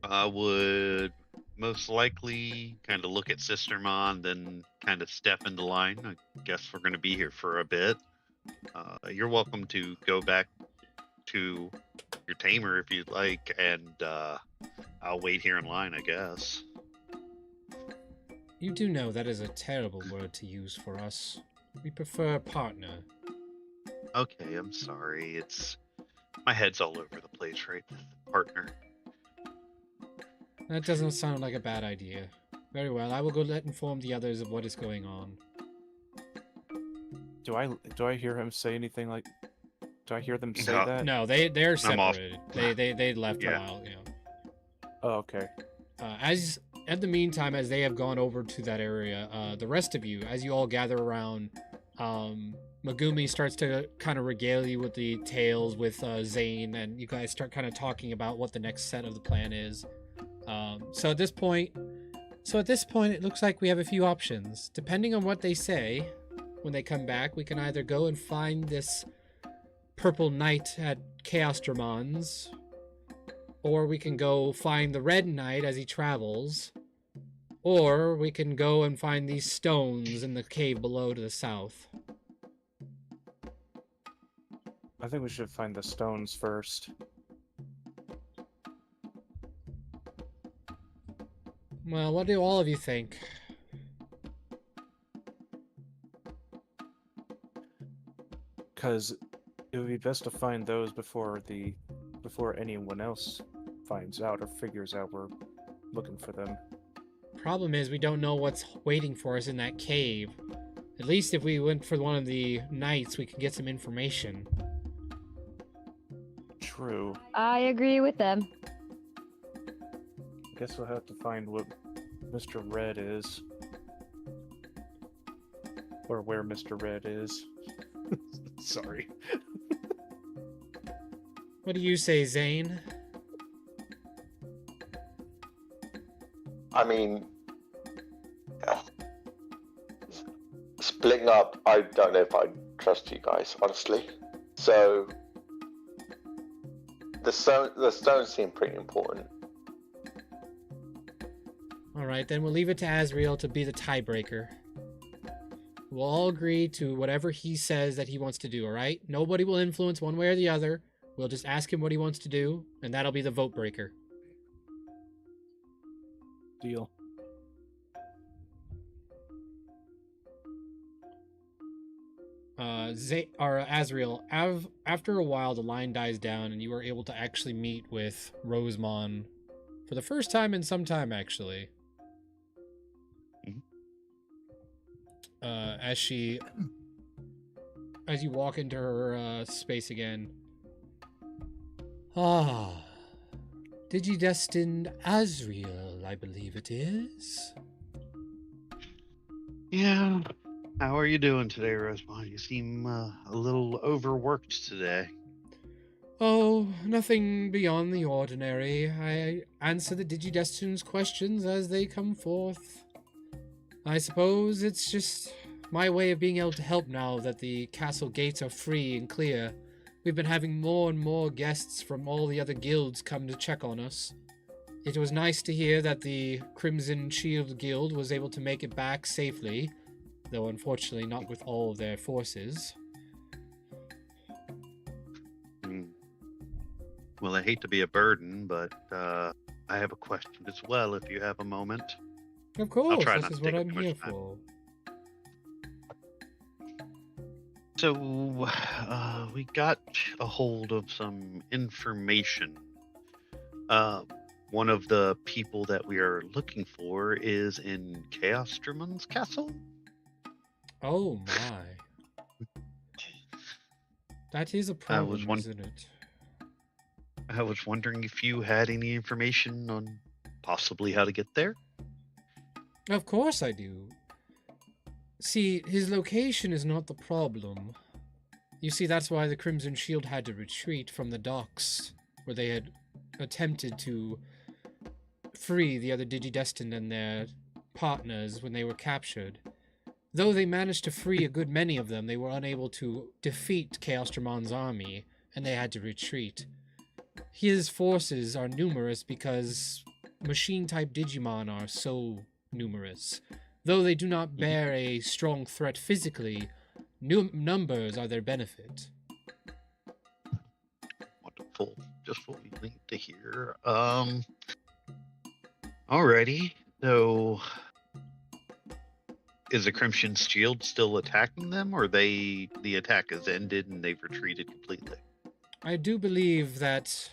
I would most likely kind of look at Sistermon, then kind of step into line. I guess we're going to be here for a bit. You're welcome to go back to your tamer if you'd like, and I'll wait here in line, I guess. You do know that is a terrible word to use for us. We prefer partner. Okay, I'm sorry. My head's all over the place, right? Partner. That doesn't sound like a bad idea. Very well, I will go inform the others of what is going on. Do I hear him say anything like? Do I hear them say No. that? No, they're I'm off. separated. They left a Yeah. while ago. Oh, okay. As at the meantime, as they have gone over to that area, the rest of you, as you all gather around, Megumi starts to kind of regale you with the tales with Zane, and you guys start kind of talking about what the next set of the plan is. So at this point, it looks like we have a few options. Depending on what they say, when they come back, we can either go and find this purple knight at Chaos Dramon's, or we can go find the red knight as he travels, or we can go and find these stones in the cave below to the south. I think we should find the stones first. Well, what do all of you think? Because it would be best to find those before anyone else finds out or figures out we're looking for them. Problem is, we don't know what's waiting for us in that cave. At least if we went for one of the knights, we could get some information. True. I agree with them. I guess we'll have to find what Mr. Red is. Or where Mr. Red is. Sorry. What do you say, Zane? I mean, splitting up, I don't know if I trust you guys, honestly. So, the stones seem pretty important. Alright, then we'll leave it to Asriel to be the tiebreaker. We'll all agree to whatever he says that he wants to do, alright? Nobody will influence one way or the other. We'll just ask him what he wants to do, and that'll be the vote breaker. Deal. Asriel, after a while the line dies down and you are able to actually meet with Rosemon for the first time in some time, actually. As you walk into her space again. Digidestined Asriel, I believe it is. Yeah. How are you doing today, Rosemont? You seem a little overworked today. Oh, nothing beyond the ordinary. I answer the Digidestined's questions as they come forth. I suppose it's just my way of being able to help now that the castle gates are free and clear. We've been having more and more guests from all the other guilds come to check on us. It was nice to hear that the Crimson Shield Guild was able to make it back safely, though unfortunately not with all of their forces. Well, I hate to be a burden, but I have a question as well if you have a moment. Of course, try this not is to what take up I'm too much here time. for. So, we got a hold of some information. One of the people that we are looking for is in Chaos Dramon's castle. Oh my. That is a problem, isn't it? I was wondering if you had any information on possibly how to get there. Of course I do. See, his location is not the problem. You see, that's why the Crimson Shield had to retreat from the docks, where they had attempted to free the other Digidestined and their partners when they were captured. Though they managed to free a good many of them, they were unable to defeat Chaos Dramon's army, and they had to retreat. His forces are numerous because machine-type Digimon are so numerous. Though they do not bear a strong threat physically, numbers are their benefit. Wonderful. Just what we need to hear. Alrighty. So, is the Crimson Shield still attacking them, or the attack has ended and they've retreated completely? I do believe that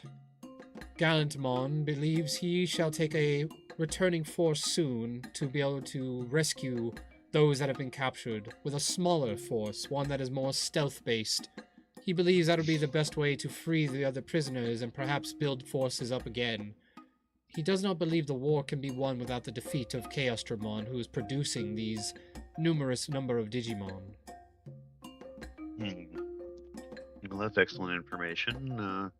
Gallantmon believes he shall take a returning force soon to be able to rescue those that have been captured with a smaller force, one that is more stealth-based. He believes that would be the best way to free the other prisoners and perhaps build forces up again. He does not believe the war can be won without the defeat of Chaosdramon, who is producing these numerous number of Digimon. Well, that's excellent information.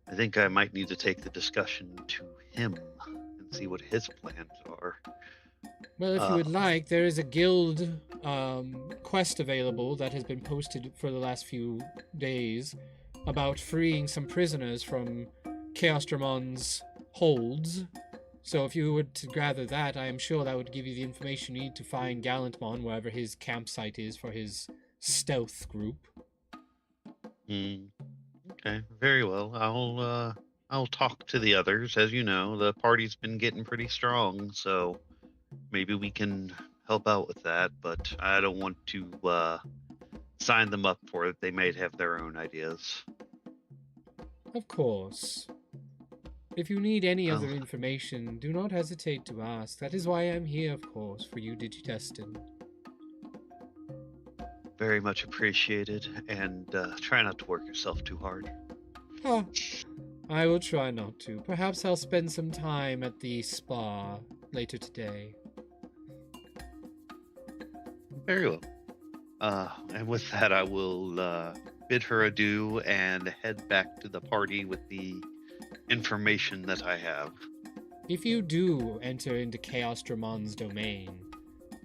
I think I might need to take the discussion to him and see what his plans are. Well, if you would like, there is a guild quest available that has been posted for the last few days about freeing some prisoners from Chaosdramon's holds. So if you were to gather that, I am sure that would give you the information you need to find Gallantmon wherever his campsite is for his stealth group. Okay, very well. I'll talk to the others. As you know, the party's been getting pretty strong, so maybe we can help out with that. But I don't want to sign them up for it. They might have their own ideas. Of course. If you need any other information, do not hesitate to ask. That is why I'm here, of course, for you, Digidestin. Very much appreciated, and try not to work yourself too hard. Huh. I will try not to. Perhaps I'll spend some time at the spa later today. Very well. And with that, I will bid her adieu and head back to the party with the information that I have. If you do enter into Chaosdramon's domain,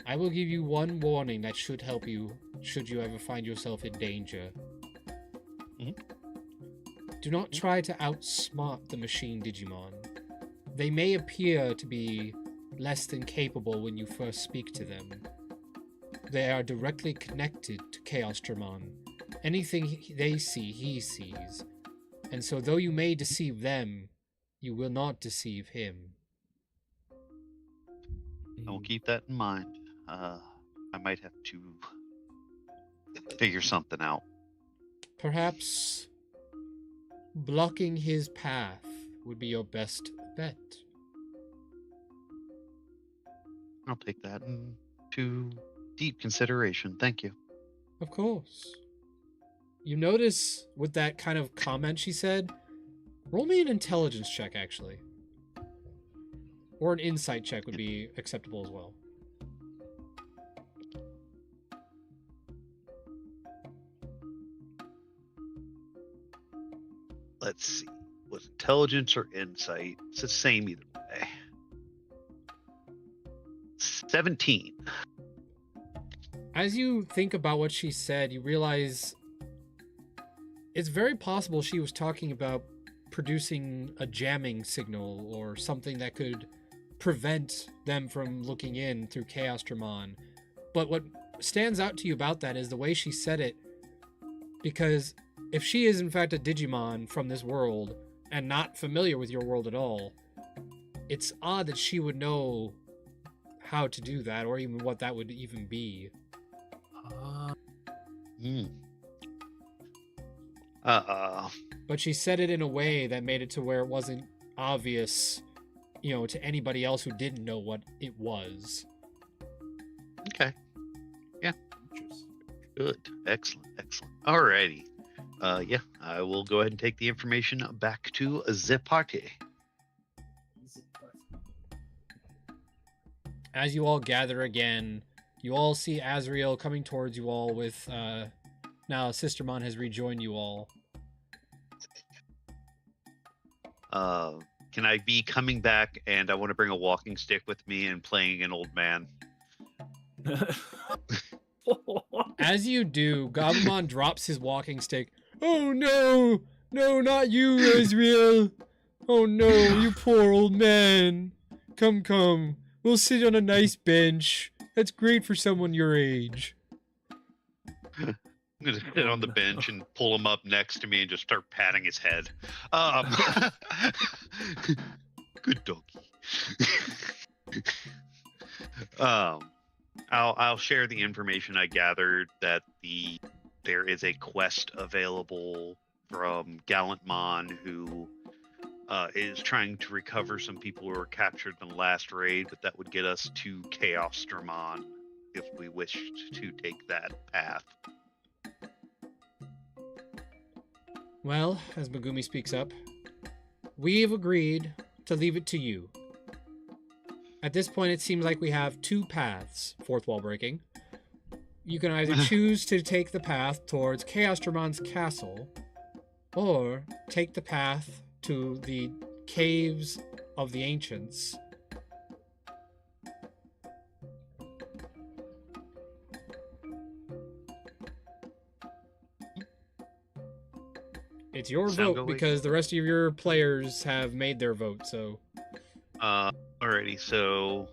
I will give you one warning that should help you should you ever find yourself in danger. Do not try to outsmart the machine Digimon. They may appear to be less than capable when you first speak to them. They are directly connected to Chaosdramon. Anything they see, he sees. And so though you may deceive them, you will not deceive him. I will keep that in mind. I might have to figure something out. Perhaps blocking his path would be your best bet. I'll take that into deep consideration. Thank you. Of course. You notice with that kind of comment she said, roll me an intelligence check, actually. Or an insight check would be acceptable as well. Let's see. Was intelligence or insight? It's the same either way. 17. As you think about what she said, you realize it's very possible she was talking about producing a jamming signal or something that could prevent them from looking in through Chaosdramon. But what stands out to you about that is the way she said it, because if she is in fact a Digimon from this world and not familiar with your world at all, it's odd that she would know how to do that or even what that would even be. But she said it in a way that made it to where it wasn't obvious, you know, to anybody else who didn't know what it was. Okay. Yeah. Good. Excellent. Excellent. Alrighty. Yeah, I will go ahead and take the information back to the party. As you all gather again, you all see Azrael coming towards you all with, now Sistermon has rejoined you all. Can I be coming back and I want to bring a walking stick with me and playing an old man? As you do, Gabumon drops his walking stick. Oh no! No, not you, Azrael! Oh no, you poor old man! Come, come. We'll sit on a nice bench. That's great for someone your age. I'm gonna sit on the bench and pull him up next to me and just start patting his head. Good doggy. I'll share the information I gathered that there is a quest available from Gallantmon who is trying to recover some people who were captured in the last raid, but that would get us to Chaos Dramon if we wished to take that path. Well, as Megumi speaks up, we've agreed to leave it to you. At this point, it seems like we have two paths, fourth wall breaking. You can either choose to take the path towards Chaos Dramon's castle, or take the path to the caves of the ancients. It's your Sound vote go because the rest of your players have made their vote, so... Alrighty, so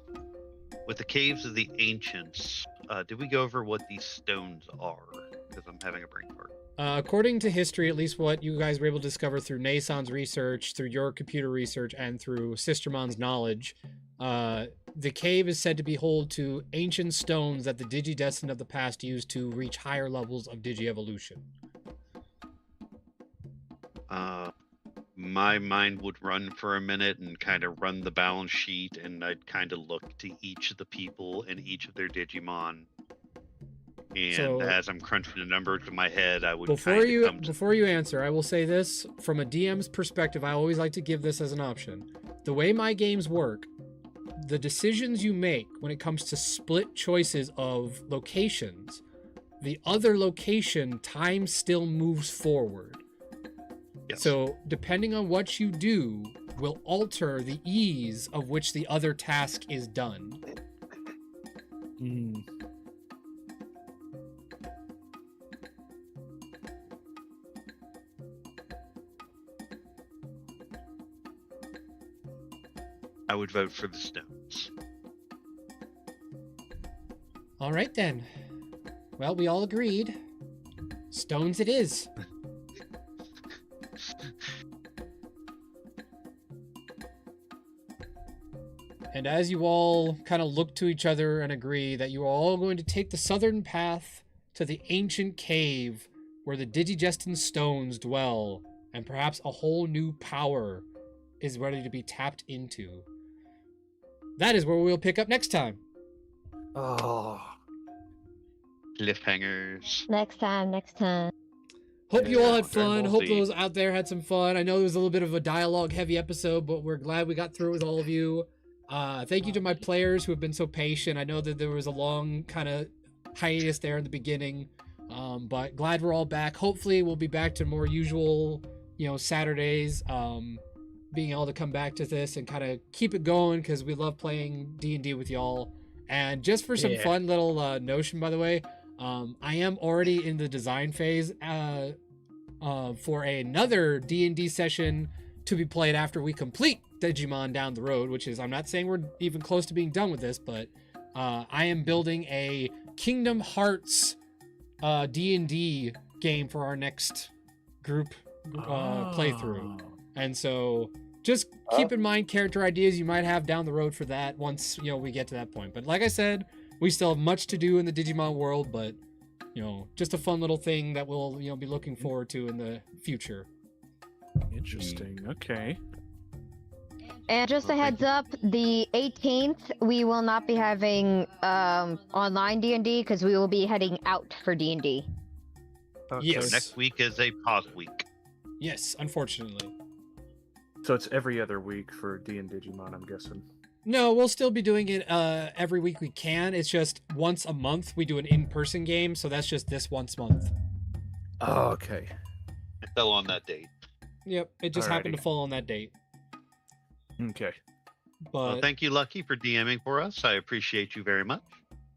with the caves of the ancients, did we go over what these stones are? Because I'm having a brain fart. According to history, at least what you guys were able to discover through Nason's research, through your computer research, and through Sistermon's knowledge, the cave is said to be hold to ancient stones that the Digidestined of the past used to reach higher levels of Digievolution. My mind would run for a minute and kind of run the balance sheet, and I'd kind of look to each of the people and each of their Digimon. And So- as I'm crunching the numbers in my head, I would Before kinda you come to- before you answer, I will say this from a DM's perspective. I always like to give this as an option. The way my games work, the decisions you make when it comes to split choices of locations, the other location time still moves forward. Yes. So depending on what you do will alter the ease of which the other task is done. Mm. I would vote for the stones. All right then. Well, we all agreed. Stones it is. And as you all kind of look to each other and agree that you are all going to take the southern path to the ancient cave where the Digigestin stones dwell, and perhaps a whole new power is ready to be tapped into. That is where we'll pick up next time. Oh. Cliffhangers. Next time. Hope you all had Dragon fun. Ball Hope Z. those out there had some fun. I know it was a little bit of a dialogue heavy episode, but we're glad we got through it with all of you. Thank you to my players who have been so patient. I know that there was a long kind of hiatus there in the beginning, but glad we're all back. Hopefully we'll be back to more usual, Saturdays, being able to come back to this and kind of keep it going because we love playing D&D with y'all. And just for some fun little notion, by the way, I am already in the design phase for another D&D session to be played after we complete Digimon down the road, which is, I'm not saying we're even close to being done with this, but I am building a Kingdom Hearts D&D game for our next group playthrough. And so just keep in mind character ideas you might have down the road for that once, we get to that point. But like I said, we still have much to do in the Digimon world, but, just a fun little thing that we'll, be looking forward to in the future. Interesting. Okay. And just a heads up, the 18th, we will not be having online D&D because we will be heading out for D&D. Okay. Yes. Next week is a pause week. Yes, unfortunately. So it's every other week for D and Digimon, I'm guessing. No, we'll still be doing it every week we can. It's just once a month we do an in-person game, so that's just this once a month. Oh, okay. It fell on that date. Yep, it just happened to Alrighty. fall on that date. Okay. But Well, thank you, Lucky, for DMing for us. I appreciate you very much.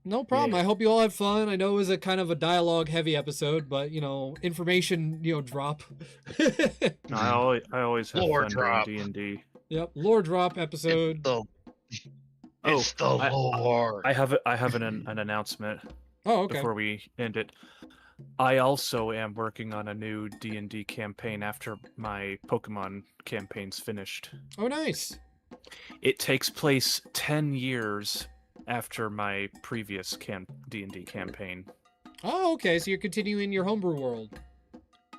no problem. Yeah. I hope you all had fun. I know it was a kind of a dialogue-heavy episode, but information, drop. I always have Lore fun drop. doing D&D. Yep, lore drop episode. It's the lore. I have an announcement Oh, okay. before we end it. I also am working on a new D&D campaign after my Pokemon campaign's finished. Oh, nice. It takes place 10 years after my previous D&D campaign. Oh, okay. So you're continuing your homebrew world.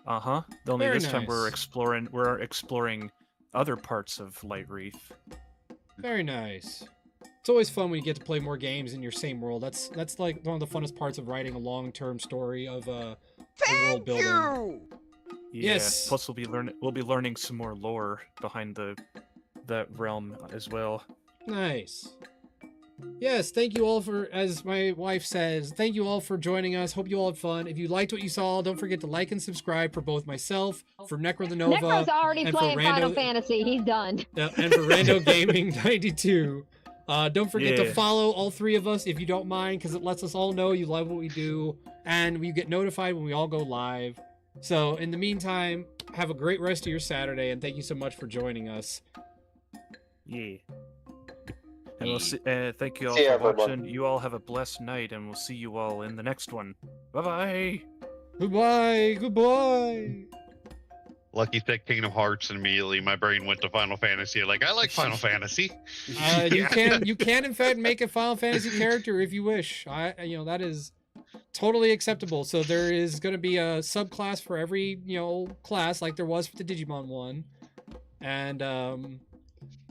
Uh-huh. Only Very this time we're nice. exploring other parts of Light Wreath. Very nice. It's always fun when you get to play more games in your same world. That's like one of the funnest parts of writing a long-term story of a world building. Yeah, Yes. Plus, we'll be learning some more lore behind that realm as well. Nice. Yes, thank you all for, as my wife says, thank you all for joining us. Hope you all had fun. If you liked what you saw, don't forget to like and subscribe for both myself, for Necro the Nova, Necro's already and playing for Final Rando, Fantasy. He's done. and for Rando Gaming 92. Don't forget to Yeah. follow all three of us if you don't mind, because it lets us all know you love what we do, and you get notified when we all go live. So in the meantime, have a great rest of your Saturday, and thank you so much for joining us. Yeah. And we'll see. Thank you all See for everyone. watching. You all have a blessed night, and we'll see you all in the next one. Bye bye. Goodbye. Goodbye. Lucky said Kingdom Hearts, and immediately my brain went to Final Fantasy. Like, I like Final Fantasy. You can in fact make a Final Fantasy character if you wish. That is totally acceptable. So there is going to be a subclass for every class, like there was for the Digimon one, and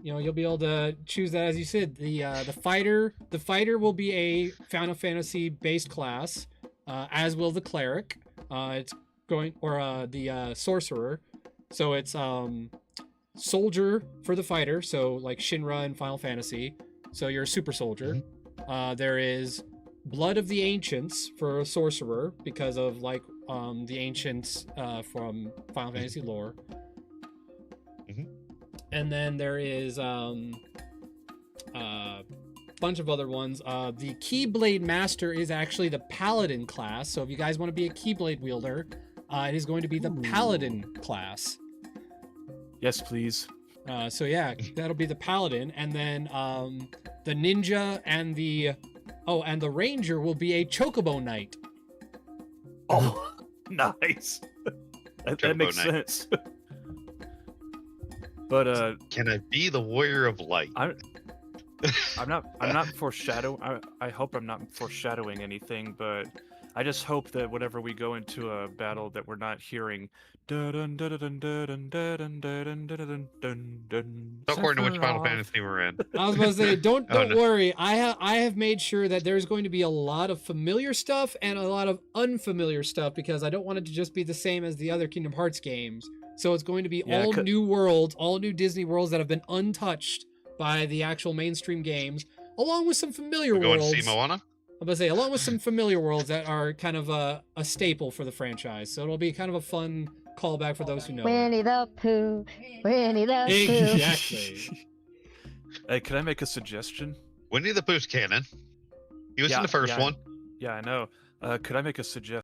you'll be able to choose that as you said. The fighter will be a Final Fantasy based class, as will the cleric. The sorcerer. So it's soldier for the fighter, so like Shinra in Final Fantasy. So you're a super soldier. There is Blood of the Ancients for a sorcerer because of like the ancients from Final Fantasy lore. And then there is bunch of other ones. The Keyblade Master is actually the Paladin class. So if you guys want to be a Keyblade wielder, it is going to be the Paladin class. Yes, please. So yeah, that'll be the Paladin, and then the Ninja and the Ranger will be a Chocobo Knight. Oh, nice. that makes Knight. sense. But Can I be the Warrior of Light? I'm not foreshadowing. I hope I'm not foreshadowing anything, but I just hope that whenever we go into a battle that we're not hearing According to which Final Fantasy we're in. I was about to say, don't Oh, no. worry. I have made sure that there's going to be a lot of familiar stuff and a lot of unfamiliar stuff because I don't want it to just be the same as the other Kingdom Hearts games. So it's going to be Yeah, all new worlds, all new Disney worlds that have been untouched by the actual mainstream games, along with some familiar We're going worlds. to see Moana? I'm about to say, along with some familiar worlds that are kind of a staple for the franchise. So it'll be kind of a fun callback for those who know. Winnie the Pooh. Winnie the Pooh. Exactly. Hey, can I make a suggestion? Winnie the Pooh's canon. He was in the first one. Yeah, I know. Could I make a suggestion?